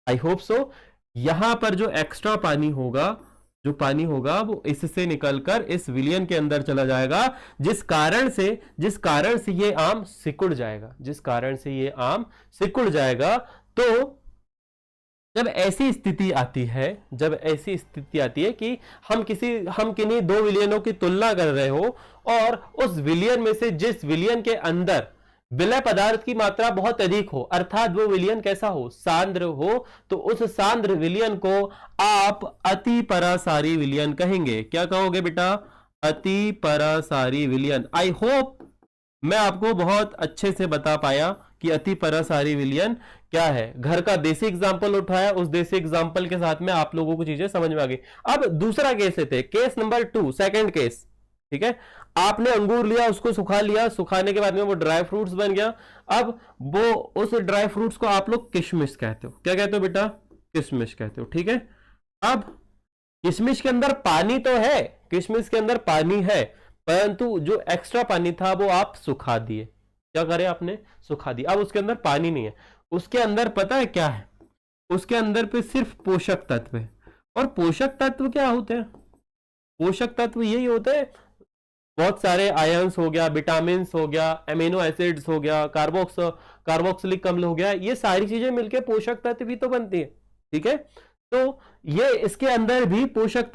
आई होप सो यहां पर जो एक्स्ट्रा पानी होगा, जो पानी होगा वो इससे निकलकर इस विलियन के अंदर चला जाएगा, जिस कारण से ये आम सिकुड़ जाएगा, जिस कारण से ये आम सिकुड़ जाएगा। तो जब ऐसी स्थिति आती है, जब ऐसी स्थिति आती है कि हम किन्हीं दो विलियनों की तुलना कर रहे हो, और उस विलियन में से जिस विलियन के अंदर विलय पदार्थ की मात्रा बहुत अधिक हो, अर्थात वो विलियन कैसा हो, सांद्र हो, तो उस सांद्र विलियन को आप अति परासारी विलियन कहेंगे। क्या कहोगे बेटा, अति परासारी विलियन। आई होप मैं आपको बहुत अच्छे से बता पाया कि अति परासारी विलियन क्या है। घर का देसी एग्जांपल उठाया, उस देसी एग्जांपल के साथ में आप लोगों को चीजें समझ में आ गई। अब दूसरा केस लेते हैं, केस नंबर 2, सेकंड केस, ठीक है। आपने अंगूर लिया, उसको सुखा लिया, सुखाने के बाद में वो ड्राई फ्रूट्स बन गया। अब वो उस ड्राई फ्रूट्स को आप लोग किशमिश कहते हो। क्या कहते हो बेटा, किशमिश कहते हो, ठीक है। अब किशमिश के अंदर पानी तो है, किशमिश के अंदर पानी है, परंतु जो एक्स्ट्रा पानी था वो आप सुखा दिए। क्या करे आपने, सुखा दिया। अब उसके अंदर पानी नहीं है, उसके अंदर पता है क्या है, उसके अंदर पे सिर्फ पोषक तत्व है। और पोषक तत्व क्या होते हैं, पोषक तत्व यही होते हैं, बहुत सारे आयंस हो गया, विटामिन हो गया, एमिनो एसिड्स हो गया, कार्बोक्सिलिक अम्ल हो गया, ये सारी चीजें मिलकर पोषक तत्व भी तो बनती है, ठीक है। तो ये इसके अंदर भी पोषक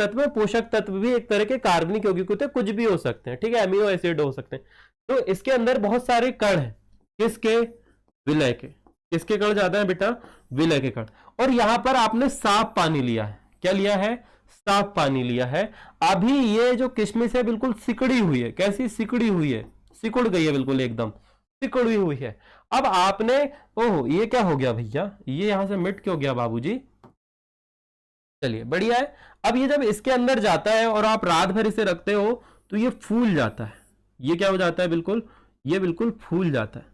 तत्व भी एक तरह के कार्बनिक यौगिक होते हैं, कुछ भी हो सकते हैं, ठीक है, एमिनो एसिड हो सकते हैं। तो इसके अंदर बहुत सारे कण हैं, किसके, विलय के, किसके कण ज्यादा है बेटा? विलय के कण। और यहां पर आपने साफ पानी लिया है, क्या लिया है? साफ पानी लिया है। अभी ये जो किशमिश है बिल्कुल सिकड़ी हुई है, कैसी सिकड़ी हुई है? सिकुड़ गई है, बिल्कुल एकदम सिकुड़ी हुई है। अब आपने, ओह ये क्या हो गया भैया, ये यहां से मिट क्यों गया बाबूजी? चलिए बढ़िया है। अब ये जब इसके अंदर जाता है और आप रात भर इसे रखते हो तो ये फूल जाता है। ये क्या हो जाता है? बिल्कुल, ये बिल्कुल फूल जाता है।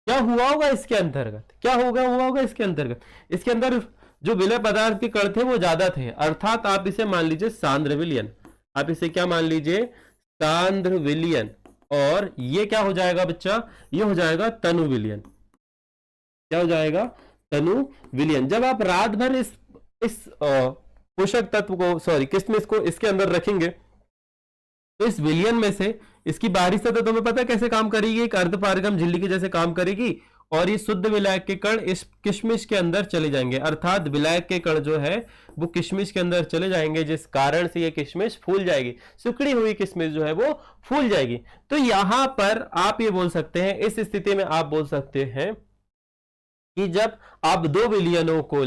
क्या हुआ होगा इसके अंतर्गत? क्या हुआ होगा इसके अंतर्गत? इसके अंदर जो विलय पदार्थ के कण थे वो ज्यादा थे, अर्थात आप इसे मान लीजिए सांद्र विलयन। आप इसे क्या मान लीजिए? सांद्र विलयन। और ये क्या हो जाएगा बच्चा? ये हो जाएगा तनु विलयन। क्या हो जाएगा? तनु विलयन। जब आप रात भर इस पोषक तत्व को, सॉरी किशमिश को इसके अंदर रखेंगे तो इस विलयन में से इसकी बाहरी सतह तुम्हें पता है कैसे काम करेगी? एक अर्धपारगम झिल्ली की जैसे काम करेगी और ये शुद्ध विलायक के कण इस किशमिश के अंदर चले जाएंगे, अर्थात विलायक के कण जो है वो किशमिश के अंदर चले जाएंगे, जिस कारण से ये किशमिश फूल जाएगी। सिकुड़ी हुई किशमिश जो है वो फूल जाएगी। तो यहां पर आप ये बोल सकते हैं, इस स्थिति में आप बोल सकते हैं कि जब आप दो विलयनों को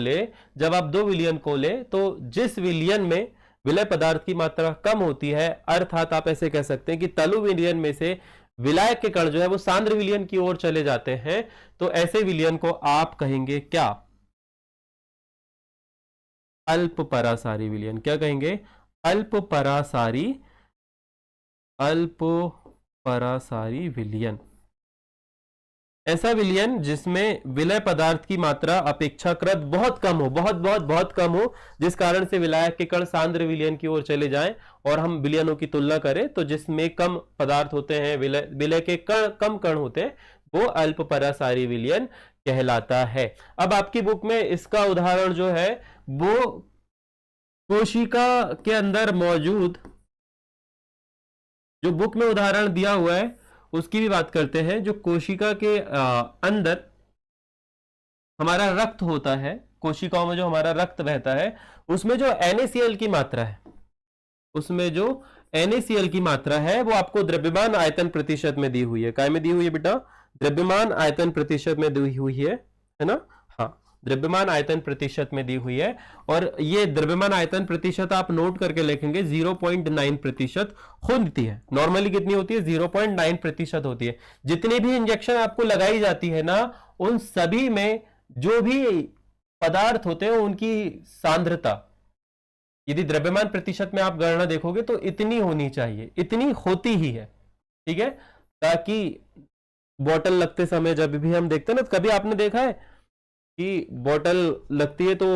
ले तो जिस विलयन में विलय पदार्थ की मात्रा कम होती है, अर्थात आप ऐसे कह सकते हैं कि तलु विलयन में से विलायक के कण जो है वो सांद्र विलयन की ओर चले जाते हैं, तो ऐसे विलयन को आप कहेंगे क्या? अल्प परासारी विलयन। क्या कहेंगे? अल्प परासारी विलयन। ऐसा विलयन जिसमें विलय पदार्थ की मात्रा अपेक्षाकृत बहुत कम हो, बहुत कम हो, जिस कारण से विलायक के कण सांद्र विलयन की ओर चले जाएं। और हम विलयनों की तुलना करें तो जिसमें कम पदार्थ होते हैं, विलय के कम कण होते हैं, वो अल्प परासारी विलयन कहलाता है। अब आपकी बुक में इसका उदाहरण जो है वो कोशिका के अंदर मौजूद, जो बुक में उदाहरण दिया हुआ है उसकी भी बात करते हैं। जो कोशिका के अंदर हमारा रक्त होता है, कोशिकाओं में जो हमारा रक्त बहता है, उसमें जो NaCl की मात्रा है, वो आपको द्रव्यमान आयतन प्रतिशत में दी हुई है। काय में दी हुई है बेटा? द्रव्यमान आयतन प्रतिशत में दी हुई है ना? हाँ, द्रव्यमान आयतन प्रतिशत में दी हुई है। और ये द्रव्यमान आयतन प्रतिशत आप नोट करके लिखेंगे 0.9% होती है। नॉर्मली कितनी होती है? 0.9% होती है। जितनी भी इंजेक्शन आपको लगाई जाती है ना, उन सभी में जो भी पदार्थ होते हैं उनकी सांद्रता, यदि द्रव्यमान प्रतिशत में आप गणना देखोगे तो इतनी होनी चाहिए, इतनी होती ही है, ठीक है? ताकि बॉटल लगते समय जब भी हम देखते हैं ना, कभी आपने देखा है कि बॉटल लगती है तो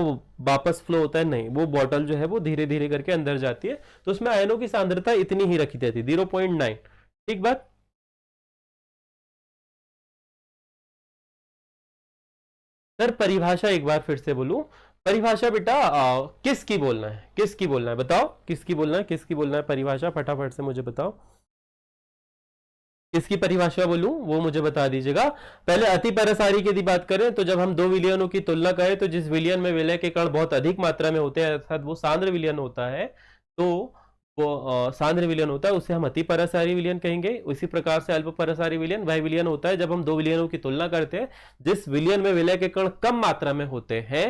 वापस फ्लो होता है? नहीं, वो बॉटल जो है वो धीरे धीरे करके अंदर जाती है, तो उसमें आयनों की सांद्रता इतनी ही रखी जाती है, 0.9। ठीक बात? सर परिभाषा एक बार फिर से बोलूं? परिभाषा बेटा किसकी बोलना है? किसकी बोलना है बताओ? किसकी बोलना है परिभाषा? फटाफट से मुझे बताओ किसकी परिभाषा बोलूं, वो मुझे बता दीजिएगा। पहले अति परासारी की यदि बात करें तो जब हम दो विलयनों की तुलना करें तो जिस विलयन में विलय के कण बहुत अधिक मात्रा में होते हैं, अर्थात वो सांद्र विलयन होता है, तो वो सांद्र विलयन होता है, उसे हम अति परासारी विलयन कहेंगे। उसी प्रकार से अल्प परासारी विलयन वह विलयन होता है जब हम दो विलयनों की तुलना करते हैं, जिस विलयन में विलय के कण कम मात्रा में होते हैं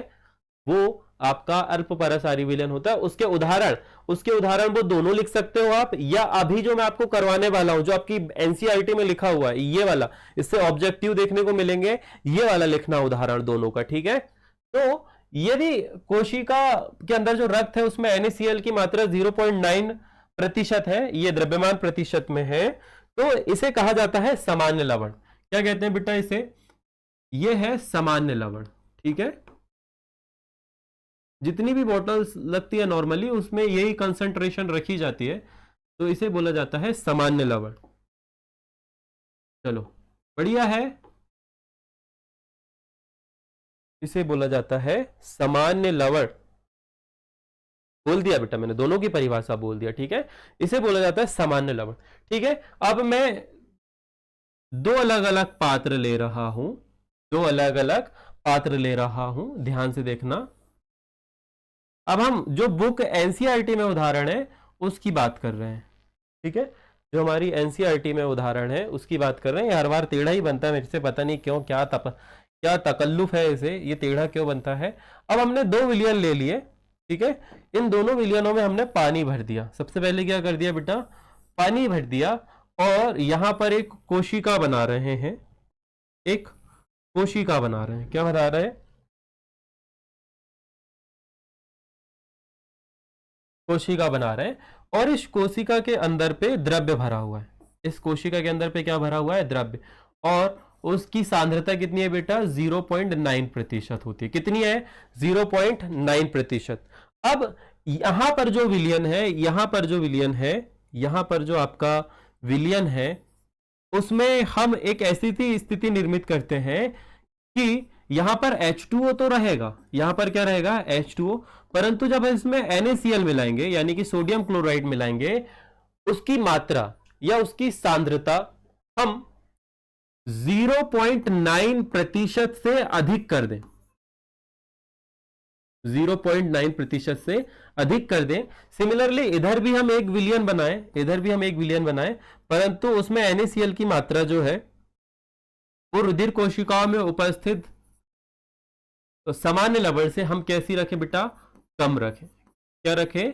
वो आपका अल्प परासारी विलयन होता है। उसके उदाहरण वो दोनों लिख सकते हो आप, या अभी जो मैं आपको करवाने वाला हूं, जो आपकी एनसीईआरटी में लिखा हुआ है ये वाला, इससे ऑब्जेक्टिव देखने को मिलेंगे, ये वाला लिखना उदाहरण दोनों का, ठीक है? तो यदि कोशिका के अंदर जो रक्त है उसमें NaCl की मात्रा 0.9% है, ये द्रव्यमान प्रतिशत में है, तो इसे कहा जाता है सामान्य लवण। क्या कहते हैं बेटा इसे? ये है सामान्य लवण, ठीक है? जितनी भी बॉटल्स लगती है नॉर्मली उसमें यही कंसंट्रेशन रखी जाती है, तो इसे बोला जाता है सामान्य लवण। चलो बढ़िया है, इसे बोला जाता है सामान्य लवण। बोल दिया बेटा मैंने, दोनों की परिभाषा बोल दिया, ठीक है? इसे बोला जाता है सामान्य लवण, ठीक है? अब मैं दो अलग अलग पात्र ले रहा हूं, ध्यान से देखना। अब हम जो बुक एनसीईआरटी में उदाहरण है उसकी बात कर रहे हैं, ठीक है? जो हमारी एनसीईआरटी में उदाहरण है उसकी बात कर रहे हैं। हर बार टेढ़ा ही बनता है मेरे से, पता नहीं क्यों, क्या तकल्लुफ है इसे, ये टेढ़ा क्यों बनता है। अब हमने 2 विलियन ले लिए, ठीक है। इन दोनों विलियनों में हमने पानी भर दिया। सबसे पहले क्या कर दिया बेटा, पानी भर दिया, और यहां पर एक कोशिका बना रहे हैं, एक कोशिका बना रहे हैं। क्या बना रहे हैं, कोशिका बना रहे हैं। और इस कोशिका के अंदर पे द्रव्य भरा हुआ है। इस कोशिका के अंदर पे क्या भरा हुआ है, द्रव्य। और उसकी सांद्रता कितनी है बेटा, 0.9% होती है। कितनी है, 0.9%। अब यहां पर जो विलियन है, यहां पर जो विलियन है, यहां पर जो आपका विलियन है, उसमें हम एक ऐसी स्थिति निर्मित करते हैं कि यहां पर H2O तो रहेगा, यहां पर क्या रहेगा, H2O, परंतु जब इसमें NaCl मिलाएंगे, यानी कि सोडियम क्लोराइड मिलाएंगे, उसकी मात्रा या उसकी सांद्रता हम 0.9% से अधिक कर दें, 0.9% से अधिक कर दें। सिमिलरली इधर भी हम एक विलियन बनाएं, इधर भी हम एक विलियन बनाएं, परंतु उसमें NaCl की मात्रा जो है वो रुधिर कोशिकाओं में उपस्थित तो सामान्य लवण से हम कैसी रखें बेटा, कम रखें। क्या रखें,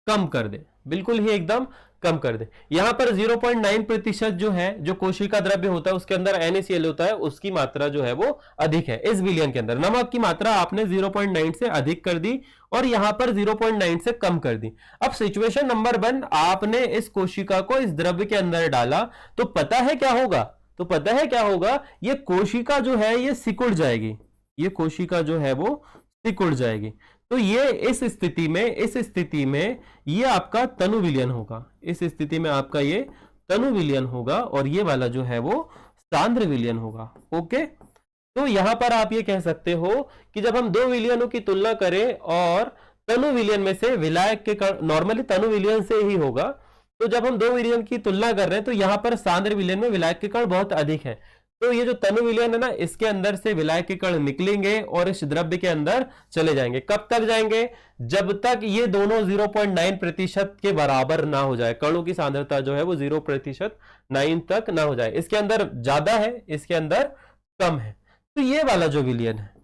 कम कर दे, बिल्कुल ही एकदम कम कर दे। यहां पर 0.9% जो है, जो कोशिका द्रव्य होता है उसके अंदर NaCl होता है, उसकी मात्रा जो है वो अधिक है। इस विलियन के अंदर नमक की मात्रा आपने 0.9 से अधिक कर दी और यहां पर 0.9 से कम कर दी। अब सिचुएशन नंबर 1, आपने इस कोशिका को इस द्रव्य के अंदर डाला, तो पता है क्या होगा, तो पता है क्या होगा, ये कोशिका जो है ये सिकुड़ जाएगी, ये कोशिका जो है वो सिकुड़ जाएगी। तो ये इस स्थिति में ये आपका तनु विलियन होगा, इस स्थिति में आपका ये तनु विलियन होगा, और ये वाला जो है वो सांद्र विलियन होगा। ओके, तो यहां पर आप ये कह सकते हो कि जब हम 2 विलियनों की तुलना करें और तनु विलियन में से विलायक के कण, नॉर्मली तनु विलियन से ही होगा, तो जब हम 2 विलियन की तुलना कर रहे हैं तो यहां पर सांद्र विलियन में विलायक के कण बहुत अधिक है। तो ये जो तनु विलियन है ना, इसके अंदर से विलायक के कण निकलेंगे और इस द्रव्य के अंदर चले जाएंगे। कब तक जाएंगे, जब तक ये दोनों 0.9% के बराबर ना हो जाए, कणों की सांद्रता जो है वो 0.9 तक ना हो जाए। इसके अंदर ज्यादा है, इसके अंदर कम है। तो ये वाला जो विलियन है,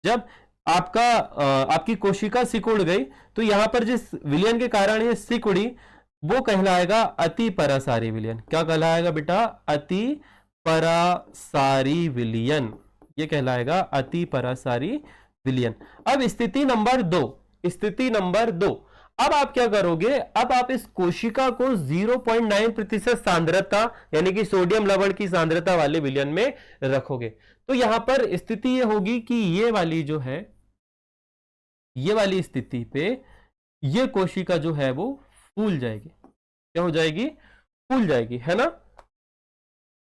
जब आपकी कोशिका सिकुड़ गई, तो यहां पर जिस विलियन के कारण ये सिकुड़ी वो कहलाएगा अति परासारी विलियन। क्या कहलाएगा बेटा, अति परासारी विलियन, ये कहलाएगा अति परासारी विलियन। अब स्थिति नंबर 2, स्थिति नंबर 2, अब आप क्या करोगे, अब आप इस कोशिका को 0.9% सांद्रता यानी कि सोडियम लवण की सांद्रता वाले विलियन में रखोगे। तो यहां पर स्थिति ये होगी कि ये वाली जो है, ये वाली स्थिति पे ये कोशिका जो है वो फूल जाएगी। क्या हो जाएगी, फूल जाएगी, है ना।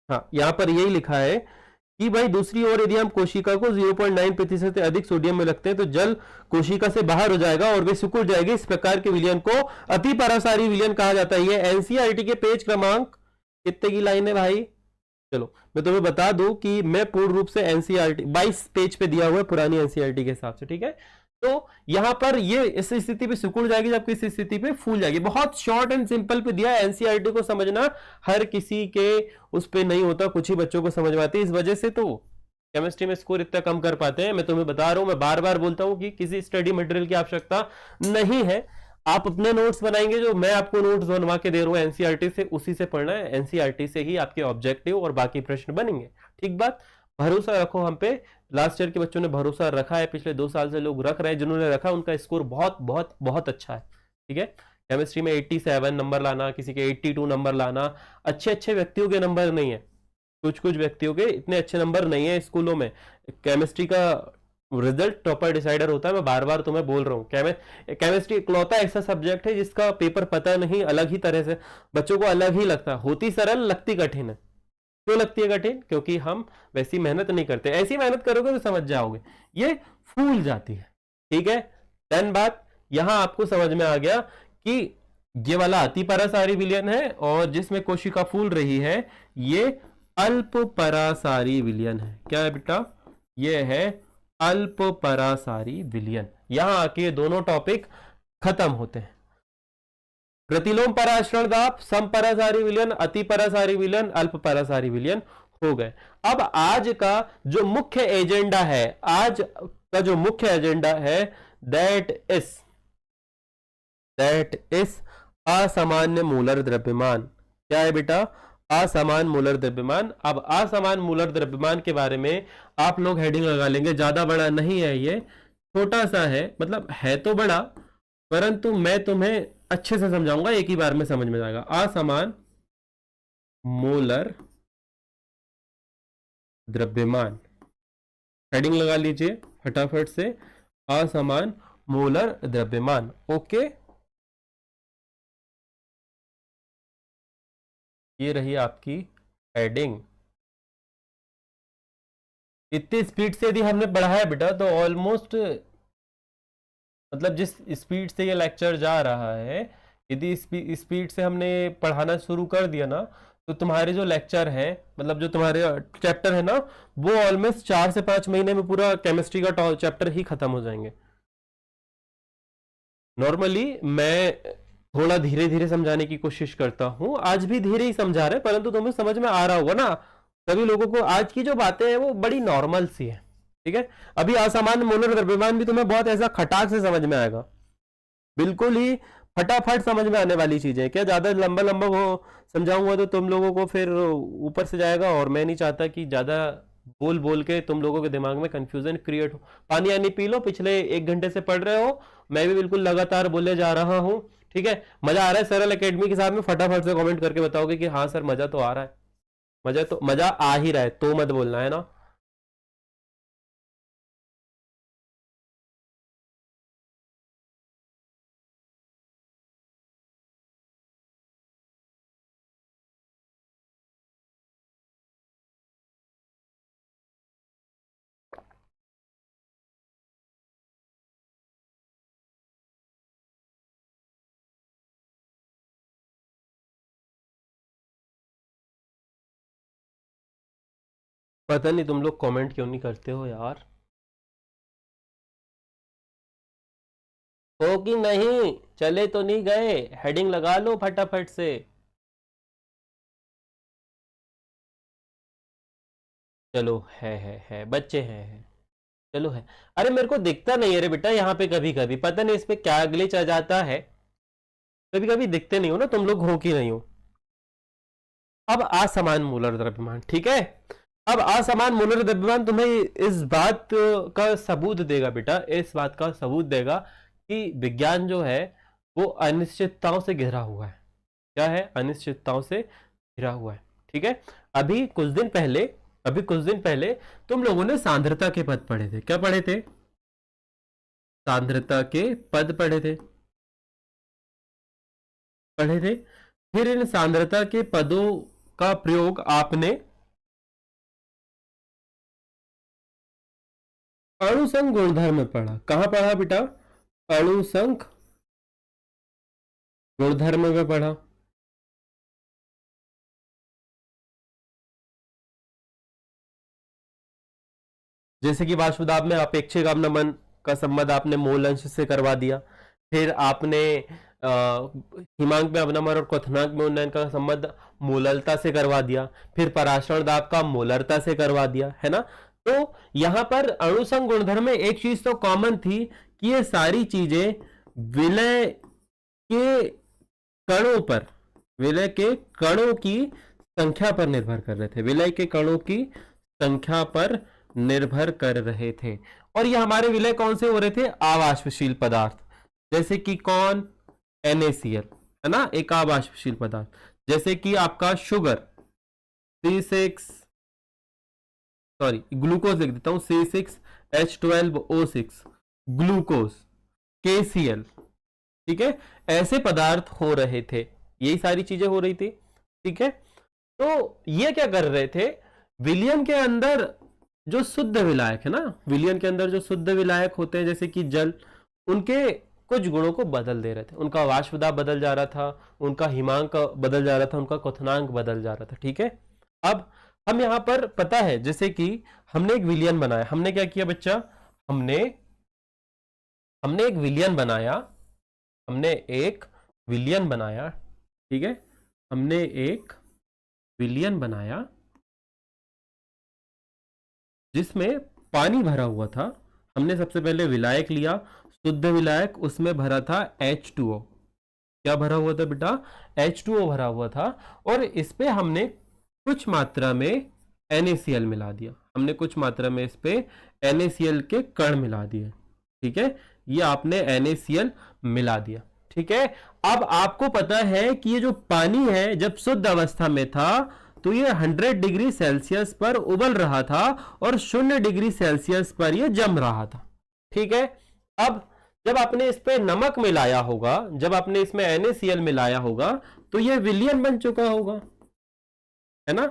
हाँ, यहां पर यही लिखा है कि भाई दूसरी ओर यदि हम कोशिका को 0.9% से अधिक सोडियम में रखते हैं तो जल कोशिका से बाहर हो जाएगा और वे सिकुड़ जाएगी। इस प्रकार के विलियन को अति परासारी विलियन कहा जाता है। ये एनसीईआरटी के पेज क्रमांक कितने की लाइन है भाई, चलो मैं तुम्हें बता दूं कि मैं पूर्ण रूप से एनसीईआरटी 22 पेज पे दिया हुआ है पुरानी एनसीईआरटी के हिसाब से, ठीक है। तो यहां पर ये इस स्थिति पे सिकुड़ जाएगी जबकि इस स्थिति पे फूल जाएगी। बहुत शॉर्ट एंड सिंपल पे दिया। एनसीईआरटी को समझना हर किसी के उस पे नहीं होता, कुछ ही बच्चों को समझ में आती है, इस वजह से तो केमिस्ट्री में स्कोर इतना कम कर पाते हैं। मैं तुम्हें बता रहा हूं, मैं बार बार बोलता हूं कि किसी स्टडी मटेरियल की आवश्यकता नहीं है। आप अपने नोट्स बनाएंगे, जो मैं आपको नोट्स बनवा के दे रहा हूं एनसीईआरटी से, उसी से पढ़ना है। एनसीईआरटी से ही आपके ऑब्जेक्टिव और बाकी प्रश्न बनेंगे, ठीक बात। भरोसा रखो हम पे। लास्ट ईयर के बच्चों ने भरोसा रखा है, पिछले 2 साल से लोग रख रहे हैं, जिन्होंने रखा उनका स्कोर बहुत बहुत बहुत अच्छा है, ठीक है। केमिस्ट्री में 87 नंबर लाना, किसी के 82 नंबर लाना, अच्छे अच्छे व्यक्तियों के नंबर नहीं है। कुछ कुछ व्यक्तियों के इतने अच्छे नंबर नहीं है स्कूलों में। केमिस्ट्री का रिजल्ट टॉपर डिसाइडर होता है। मैं बार बार तुम्हें बोल रहा हूँ, केमिस्ट्री इकलौता ऐसा सब्जेक्ट है जिसका पेपर पता नहीं, अलग ही तरह से बच्चों को अलग ही लगता है। होती सरल, लगती कठिन है। क्यों लगती है कठिन, क्योंकि हम वैसी मेहनत नहीं करते। ऐसी मेहनत करोगे तो समझ जाओगे, ये फूल जाती है, ठीक है। 10 बात यहां आपको समझ में आ गया कि ये वाला अति परासारी विलियन है और जिसमें कोशिका फूल रही है ये अल्प परासारी विलियन है। क्या है बेटा, ये है अल्प परासारी विलियन। यहां आके दोनों टॉपिक खत्म होते हैं। प्रतिलोम पराशरण दाब, सम परासारी विलयन, अति परासारी विलयन, अल्प परासारी विलयन हो गए। अब आज का जो मुख्य एजेंडा है, आज का जो मुख्य एजेंडा है, दैट इज असामान्य मूलर द्रव्यमान। क्या है बेटा? असमान मूलर द्रव्यमान। अब असमान मूलर द्रव्यमान के बारे में आप लोग हेडिंग लगा लेंगे, ज्यादा बड़ा नहीं है ये, छोटा सा है, मतलब है तो बड़ा, परंतु मैं तुम्हें अच्छे से समझाऊंगा, एक ही बार में समझ में जाएगा। असमान मूलर द्रव्यमान, हेडिंग लगा लीजिए फटाफट से, असमान मूलर द्रव्यमान। ओके, ये रही आपकी हेडिंग। इतनी स्पीड से यदि हमने बढ़ाया बेटा तो ऑलमोस्ट, मतलब जिस स्पीड से ये लेक्चर जा रहा है, यदि स्पीड से हमने पढ़ाना शुरू कर दिया ना, तो तुम्हारे जो लेक्चर है, मतलब जो तुम्हारे चैप्टर है ना, वो ऑलमोस्ट 4 से 5 महीने में पूरा केमिस्ट्री का चैप्टर ही खत्म हो जाएंगे। नॉर्मली मैं थोड़ा धीरे धीरे समझाने की कोशिश करता हूं, आज भी धीरे ही समझा रहे, परंतु तुम्हें समझ में आ रहा होगा ना, सभी लोगों को आज की जो बातें हैं वो बड़ी नॉर्मल सी है। ठीक है, अभी असामान्य मूलर द्रव्यमान भी तुम्हें बहुत ऐसा खटाक से समझ में आएगा, बिल्कुल ही फटाफट समझ में आने वाली चीजें। क्या ज्यादा लंबा लंबा वो समझाऊंगा तो तुम लोगों को फिर ऊपर से जाएगा, और मैं नहीं चाहता कि ज्यादा बोल बोल के तुम लोगों के दिमाग में कंफ्यूजन क्रिएट हो। पानी आनी पी लो, पिछले 1 घंटे से पढ़ रहे हो, मैं भी बिल्कुल लगातार बोले जा रहा हूँ। ठीक है, मजा आ रहा है सरल एकेडमी के साथ में? फटाफट से कमेंट करके बताओगे कि हाँ सर मजा तो आ रहा है। मजा आ ही रहा है तो मत बोलना है ना। पता नहीं तुम लोग कमेंट क्यों नहीं करते हो यार, हो कि नहीं? चले तो नहीं गए? हेडिंग लगा लो फटाफट से। चलो है बच्चे हैं। चलो है। अरे मेरे को दिखता नहीं है रे बेटा यहाँ पे, कभी कभी पता नहीं इस पे क्या ग्लिच आ जाता है, कभी कभी दिखते नहीं हो ना तुम लोग, हो कि नहीं हो। अब असमान मूलर द्रव्यमान, ठीक है, अब असमान मूलर द्रव्यमान तुम्हें इस बात का सबूत देगा बेटा, इस बात का सबूत देगा कि विज्ञान जो है वो अनिश्चितताओं से घिरा हुआ है। क्या है? अनिश्चितताओं से घिरा हुआ है। ठीक है, अभी कुछ दिन पहले तुम लोगों ने सांद्रता के पद पढ़े थे। क्या पढ़े थे? सांद्रता के पद पढ़े थे। फिर इन सांद्रता के पदों का प्रयोग आपने अणुसंघ गुणधर्म में पढ़ा। कहां पढ़ा बेटा? अणुसंघ गुणधर्म में पढ़ा। जैसे कि वाष्पदाब में अपेक्षिक अवनमन का संबंध आपने मोल अंश से करवा दिया, फिर आपने हिमांक में अवनमन और क्वथनांक में उन्नयन का संबंध मोललता से करवा दिया, फिर पराशरण दाब का मोलरता से करवा दिया, है ना। तो यहां पर अणुसंघ गुणधर्म में एक चीज तो कॉमन थी कि ये सारी चीजें विलय के विलय के कणों की संख्या पर निर्भर कर रहे थे, विलय के कणों की संख्या पर निर्भर कर रहे थे। और ये हमारे विलय कौन से हो रहे थे? अवाष्पशील पदार्थ, जैसे कि कौन? NaCl, है ना, एक अवाष्पशील पदार्थ। जैसे कि आपका शुगर C6, सॉरी ग्लूकोज लिख देता हूं, C6H12O6 ग्लूकोज, KCl। ठीक है, ऐसे पदार्थ हो रहे थे, यही सारी चीजें हो रही थी। ठीक है, तो ये क्या कर रहे थे? विलयन के अंदर जो शुद्ध विलायक है ना, विलयन के अंदर जो शुद्ध विलायक होते हैं जैसे कि जल, उनके कुछ गुणों को बदल दे रहे थे। उनका वाष्पदाब बदल जा रहा था, उनका हिमांक बदल जा रहा था, उनका क्वथनांक बदल जा रहा था। ठीक है, अब हम यहां पर पता है जैसे कि हमने एक विलयन बनाया, हमने क्या किया बच्चा? हमने एक विलयन बनाया, हमने एक विलयन बनाया, ठीक है, हमने एक विलयन बनाया जिसमें पानी भरा हुआ था। हमने सबसे पहले विलायक लिया, शुद्ध विलायक, उसमें भरा था H2O। क्या भरा हुआ था बेटा? H2O भरा हुआ था। और इस पे हमने कुछ मात्रा में NaCl मिला दिया, हमने कुछ मात्रा में इस पे NaCl के कण मिला दिए, ठीक है, ये आपने NaCl मिला दिया, ठीक है। अब आपको पता है कि ये जो पानी है जब शुद्ध अवस्था में था तो ये 100 डिग्री सेल्सियस पर उबल रहा था और 0 डिग्री सेल्सियस पर ये जम रहा था, ठीक है। अब जब आपने इस पे नमक मिलाया होगा, जब आपने इसमें NaCl मिलाया होगा तो ये विलयन बन चुका होगा, है ना।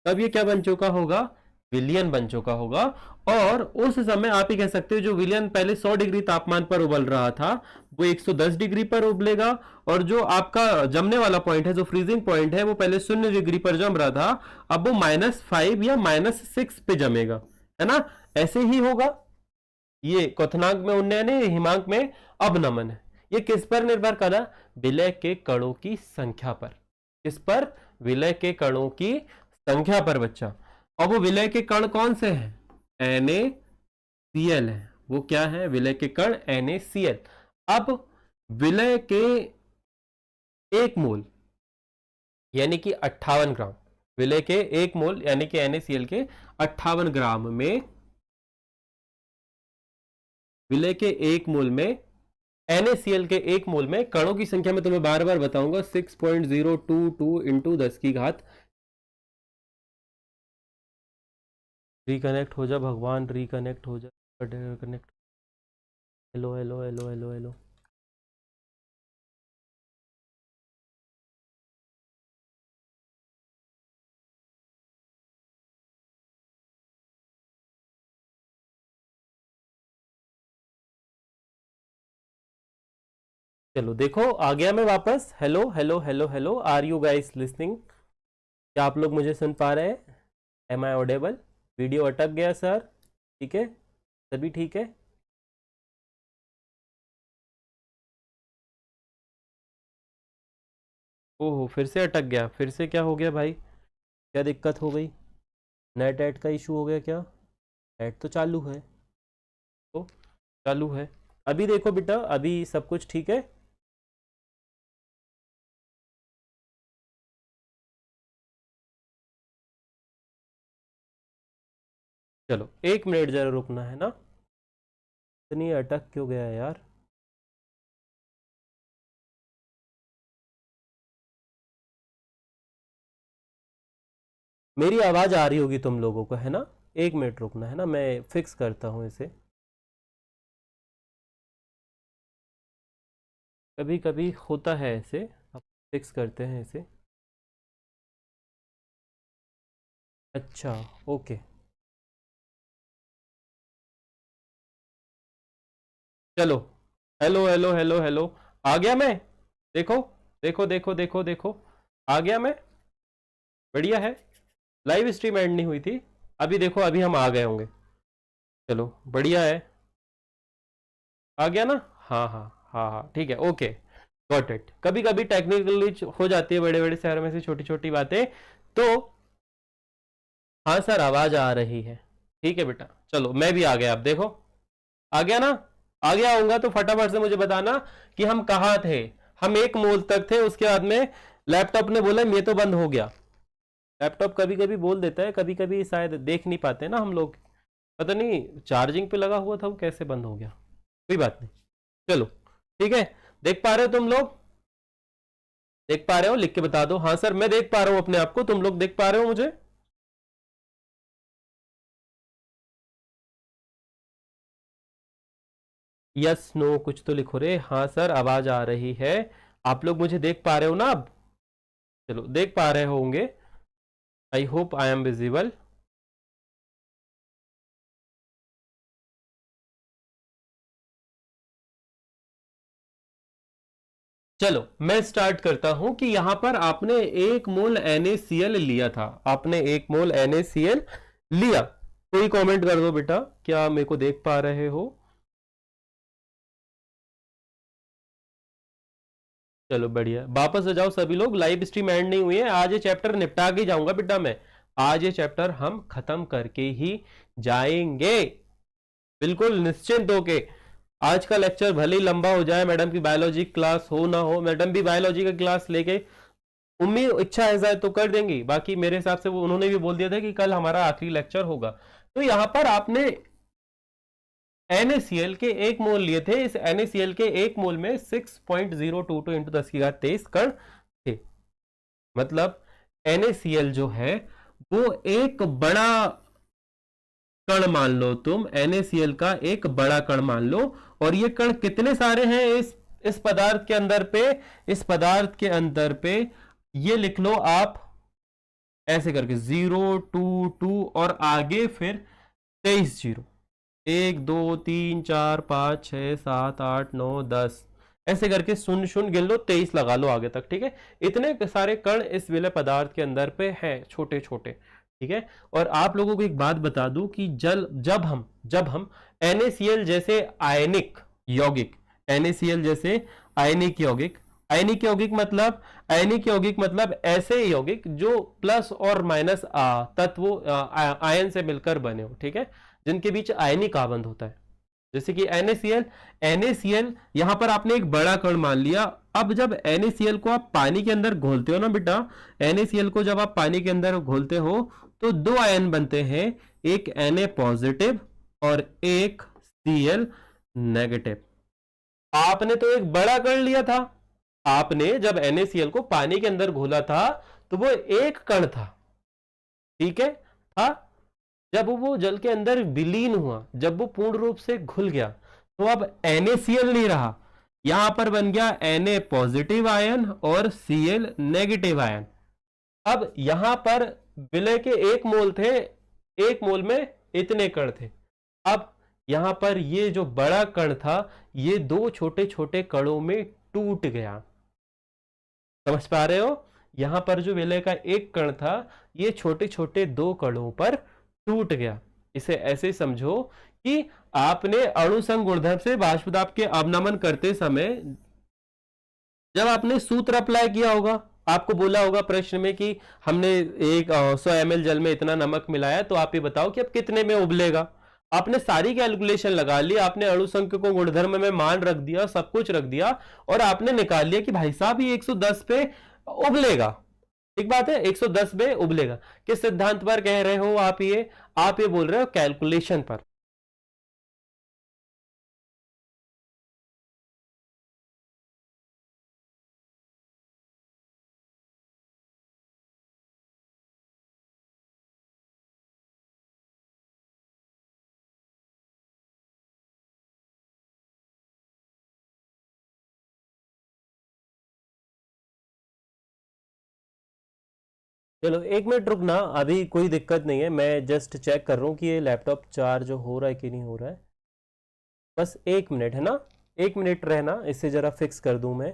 तब ये क्या बन चुका होगा? विलयन बन चुका होगा। और उस समय आप ही कह सकते हो जो विलयन पहले 100 डिग्री तापमान पर उबल रहा था वो 110 डिग्री पर उबलेगा, और जो आपका जमने वाला पॉइंट है, जो फ्रीजिंग पॉइंट है, वो पहले 0 डिग्री पर जम रहा था, अब वो -5 या -6 पे जमेगा, है ना। ऐसे ही होगा। ये क्वथनांक में उन्नयन है, हिमांक में अवनमन है। ये किस पर निर्भर करा? विलय के कणों की संख्या पर। किस पर? विलय के कणों की संख्या पर बच्चा। और वो विलय के कण कौन से हैं? NaCl है। वो क्या है? विलय के कण NaCl। अब विलय के 1 मोल यानी कि 58 ग्राम, विलय के 1 मोल यानी कि NaCl के 58 ग्राम में, विलय के 1 मोल में, NaCl के 1 मोल में कणों की संख्या में तुम्हें बार बार बताऊंगा 6.022 इंटू 10 की घात। रिकनेक्ट हो जा भगवान, रिकनेक्ट हो जा, connect. Hello hello hello hello hello. चलो देखो आ गया मैं वापस। Hello hello hello hello, are you guys listening? क्या आप लोग मुझे सुन पा रहे हैं? M I audible? वीडियो अटक गया सर? ठीक है, सभी ठीक है? ओहो, फिर से अटक गया। फिर से क्या हो गया भाई? क्या दिक्कत हो गई? नेट ऐड का इशू हो गया क्या? ऐड तो चालू है, तो चालू है। अभी देखो बेटा, अभी सब कुछ ठीक है? चलो 1 मिनट जरा रुकना है ना। इतनी अटक क्यों गया यार? मेरी आवाज आ रही होगी तुम लोगों को, है ना? 1 मिनट रुकना है ना, मैं फिक्स करता हूँ इसे। कभी कभी होता है ऐसे, अब फिक्स करते हैं इसे। अच्छा, ओके। चलो, हेलो हेलो हेलो हेलो, आ गया मैं। देखो देखो देखो देखो देखो, आ गया मैं। बढ़िया है। लाइव स्ट्रीम एंड नहीं हुई थी। अभी देखो, अभी हम आ गए होंगे। चलो बढ़िया है। आ गया ना? हाँ हाँ हाँ हाँ, ठीक है, ओके, गॉट इट। कभी कभी टेक्निकली हो जाती है बड़े बड़े शहरों में से छोटी छोटी बातें। तो हाँ सर, आवाज आ रही है। ठीक है बेटा, चलो मैं भी आ गया। अब देखो, आ गया ना? आ गया होगा तो फटाफट से मुझे बताना कि हम कहाँ थे। हम 1 मोल तक थे, उसके बाद में लैपटॉप ने बोला ये तो बंद हो गया। लैपटॉप कभी कभी बोल देता है, कभी कभी शायद देख नहीं पाते ना हम लोग। पता नहीं चार्जिंग पे लगा हुआ था, वो कैसे बंद हो गया। कोई बात नहीं, चलो ठीक है। देख पा रहे हो तुम लोग? देख पा रहे हो? लिख के बता दो। हाँ सर, मैं देख पा रहा हूं अपने आप को। तुम लोग देख पा रहे हो मुझे? यस नो कुछ तो लिखो रे। हाँ सर, आवाज आ रही है। आप लोग मुझे देख पा रहे हो ना अब? चलो, देख पा रहे होंगे। I hope I am visible. चलो मैं स्टार्ट करता हूं कि यहां पर आपने 1 मोल NaCl लिया था। आपने 1 मोल NaCl लिया। कोई कमेंट कर दो बेटा, क्या मेरे को देख पा रहे हो? चलो बढ़िया, वापस हो जाओ सभी लोग, लाइव स्ट्रीम एंड नहीं हुई है, आज ये चैप्टर निपटा के जाऊंगा बेटा मैं। आज ये चैप्टर हम खत्म करके ही जाएंगे, बिल्कुल निश्चिंत होके। आज का लेक्चर भले ही लंबा हो जाए, मैडम की बायोलॉजी क्लास हो ना हो, मैडम भी बायोलॉजी का क्लास लेके उम्मीद इच्छा है तो कर देंगी। बाकी मेरे हिसाब से वो उन्होंने भी बोल दिया था कि कल हमारा आखिरी लेक्चर होगा। तो यहां पर आपने NaCl के 1 मोल लिए थे, इस NaCl के 1 मोल में 6.022 इंटू 10⁻23 कण थे। मतलब NaCl जो है वो एक बड़ा कण मान लो, तुम NaCl का एक बड़ा कण मान लो। और ये कण कितने सारे हैं इस पदार्थ के अंदर पे, इस पदार्थ के अंदर पे ये लिख लो आप ऐसे करके 0 2 2 और आगे फिर 23 जीरो, 1 2 3 4 5 6 7 8 9 10 ऐसे करके शून्य शून्य गिन लो, 23 लगा लो आगे तक। ठीक है, इतने सारे कण इस विलय पदार्थ के अंदर पे हैं, छोटे छोटे। ठीक है, और आप लोगों को एक बात बता दूं कि जब हम NaCl जैसे आयनिक यौगिक, NaCl जैसे आयनिक यौगिक, आयनिक यौगिक मतलब ऐसे यौगिक जो प्लस और माइनस तत्वों आयन से मिलकर बने हो। ठीक है, जिनके बीच आयनिक आबंध होता है, जैसे कि NaCl यहां पर आपने एक बड़ा कण मान लिया। अब जब NaCl को आप पानी के अंदर घोलते हो ना बेटा, NaCl को जब आप पानी के अंदर घोलते हो तो दो आयन बनते हैं, एक Na पॉजिटिव और एक Cl नेगेटिव। आपने तो एक बड़ा कण लिया था, आपने जब NaCl को पानी के अंदर घोला था तो वो एक कण था। ठीक है, था। जब वो जल के अंदर विलीन हुआ, जब वो पूर्ण रूप से घुल गया, तो अब NaCl नहीं रहा, यहां पर बन गया Na पॉजिटिव आयन और Cl नेगेटिव आयन। अब यहां पर विलय के 1 मोल थे, 1 मोल में इतने कण थे। अब यहां पर ये जो बड़ा कण था ये दो छोटे छोटे कणों में टूट गया। समझ पा रहे हो, यहां पर जो विलय का एक कण था ये छोटे छोटे दो कणों पर टूट गया। इसे ऐसे समझो कि आपने अणुसंग गुणधर्म से वाष्प दाब के अवनमन करते समय जब आपने सूत्र अप्लाई किया होगा, आपको बोला होगा प्रश्न में कि हमने एक 100 ml जल में इतना नमक मिलाया, तो आप ये बताओ कि अब कितने में उबलेगा। आपने सारी कैलकुलेशन लगा ली, आपने अणुसंख्य को गुणधर्म में मान रख दिया, सब कुछ रख दिया और आपने निकाल लिया कि भाई साहब ये 110 पे उबलेगा। ठीक बात है, 110 पे उबलेगा। किस सिद्धांत पर कह रहे हो आप ये बोल रहे हो कैलकुलेशन पर। चलो 1 मिनट रुकना, अभी कोई दिक्कत नहीं है, मैं जस्ट चेक कर रहा हूँ कि ये लैपटॉप चार्ज हो रहा है कि नहीं हो रहा है। बस 1 मिनट है ना, 1 मिनट रहना, इसे जरा फिक्स कर दूं मैं।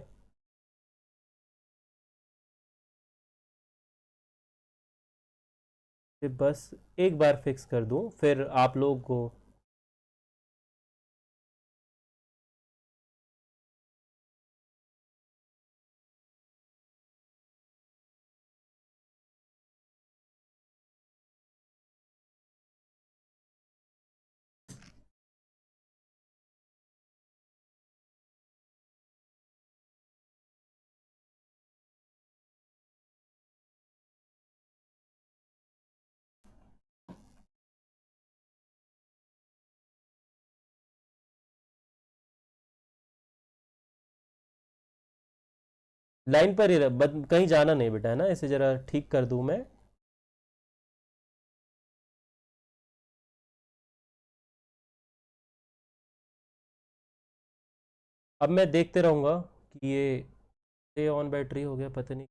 फिर बस एक बार फिक्स कर दूं, फिर आप लोग को लाइन पर ही कहीं जाना नहीं बेटा, है ना, इसे जरा ठीक कर दूं मैं। अब मैं देखते रहूंगा कि ये स्टे ऑन बैटरी हो गया, पता नहीं।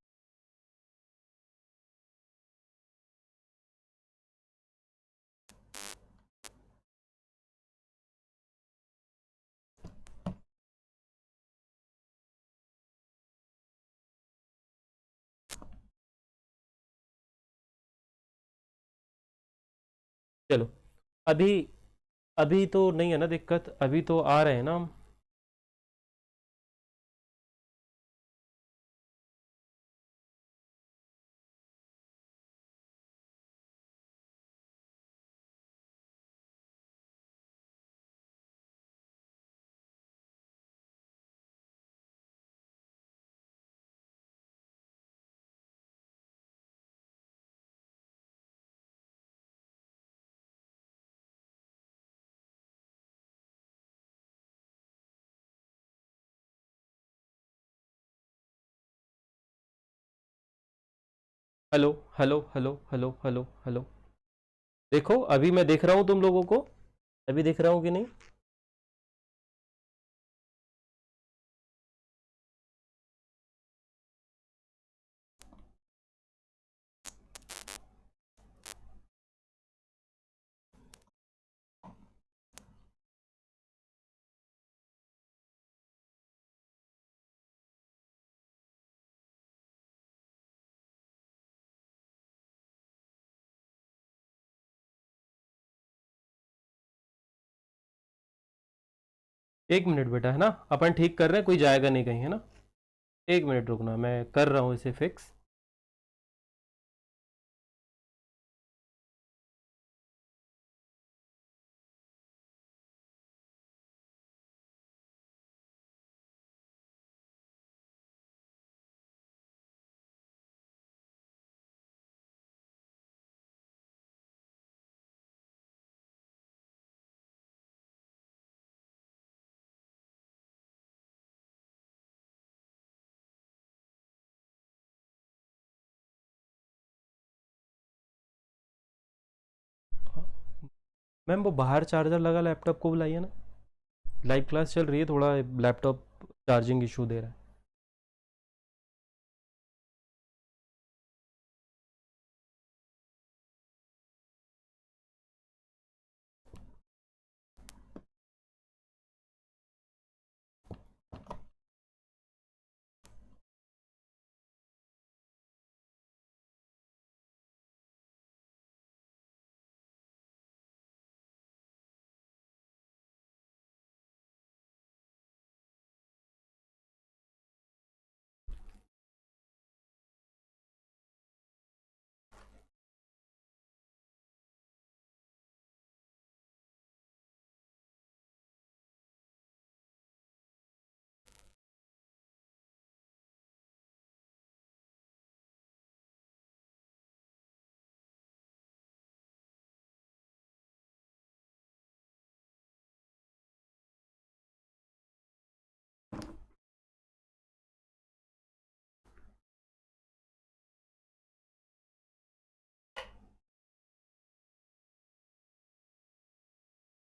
चलो, अभी अभी तो नहीं है ना दिक्कत, अभी तो आ रहे हैं ना हम। Hello hello hello hello hello hello. देखो अभी मैं देख रहा हूं तुम लोगों को, अभी देख रहा हूं कि नहीं? एक मिनट बेटा, है ना, अपन ठीक कर रहे हैं, कोई जाएगा नहीं कहीं, है ना। एक मिनट रुकना, मैं कर रहा हूँ इसे फिक्स। मैम वो बाहर चार्जर लगा लैपटॉप को बुलाइए ना, लाइव क्लास चल रही है, थोड़ा लैपटॉप चार्जिंग इशू दे रहा है।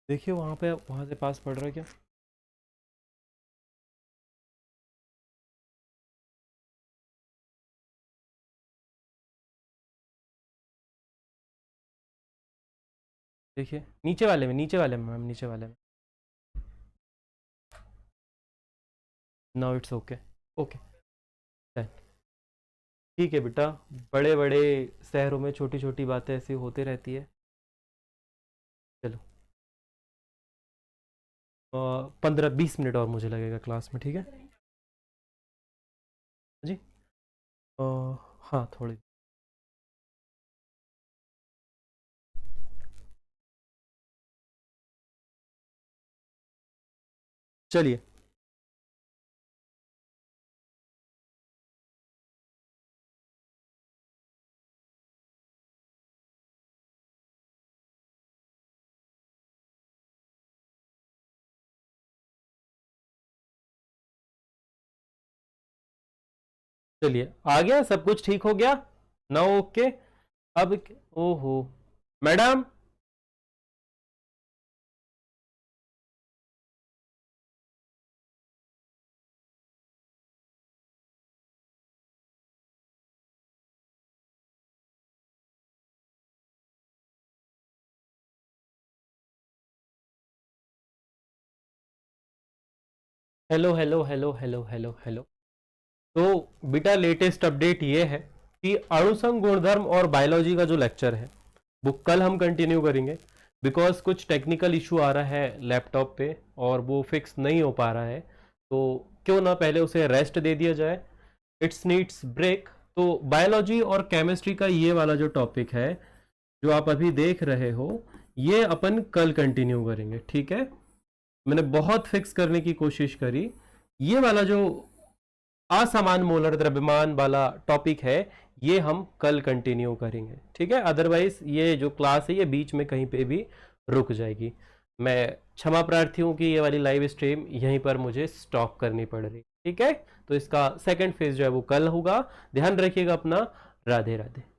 देखिए वहाँ पे, वहाँ से पास पड़ रहा है क्या? देखिए नीचे वाले में, नीचे वाले में मैम, नीचे वाले में। Now it's okay. ओके ठीक है बेटा, बड़े बड़े शहरों में छोटी छोटी बातें ऐसी होती रहती है। चलो 15-20 मिनट और मुझे लगेगा क्लास में, ठीक है जी। अ, हाँ थोड़ी। चलिए चलिए, आ गया सब कुछ ठीक हो गया ना? ओके। अब ओहो madam. Hello hello hello hello hello hello. तो बेटा लेटेस्ट अपडेट ये है कि अणुसंघ गुणधर्म और बायोलॉजी का जो लेक्चर है वो कल हम कंटिन्यू करेंगे, बिकॉज कुछ टेक्निकल इशू आ रहा है लैपटॉप पे और वो फिक्स नहीं हो पा रहा है। तो क्यों ना पहले उसे रेस्ट दे दिया जाए, इट्स नीड्स ब्रेक। तो बायोलॉजी और केमिस्ट्री का ये वाला जो टॉपिक है जो आप अभी देख रहे हो, ये अपन कल कंटिन्यू करेंगे, ठीक है। मैंने बहुत फिक्स करने की कोशिश करी। ये वाला जो असमान मोलर द्रव्यमान वाला टॉपिक है ये हम कल कंटिन्यू करेंगे, ठीक है। अदरवाइज ये जो क्लास है ये बीच में कहीं पे भी रुक जाएगी। मैं क्षमा प्रार्थी हूँ कि ये वाली लाइव स्ट्रीम यहीं पर मुझे स्टॉप करनी पड़ रही, ठीक है। तो इसका सेकंड फेज जो है वो कल होगा। ध्यान रखिएगा अपना। राधे राधे।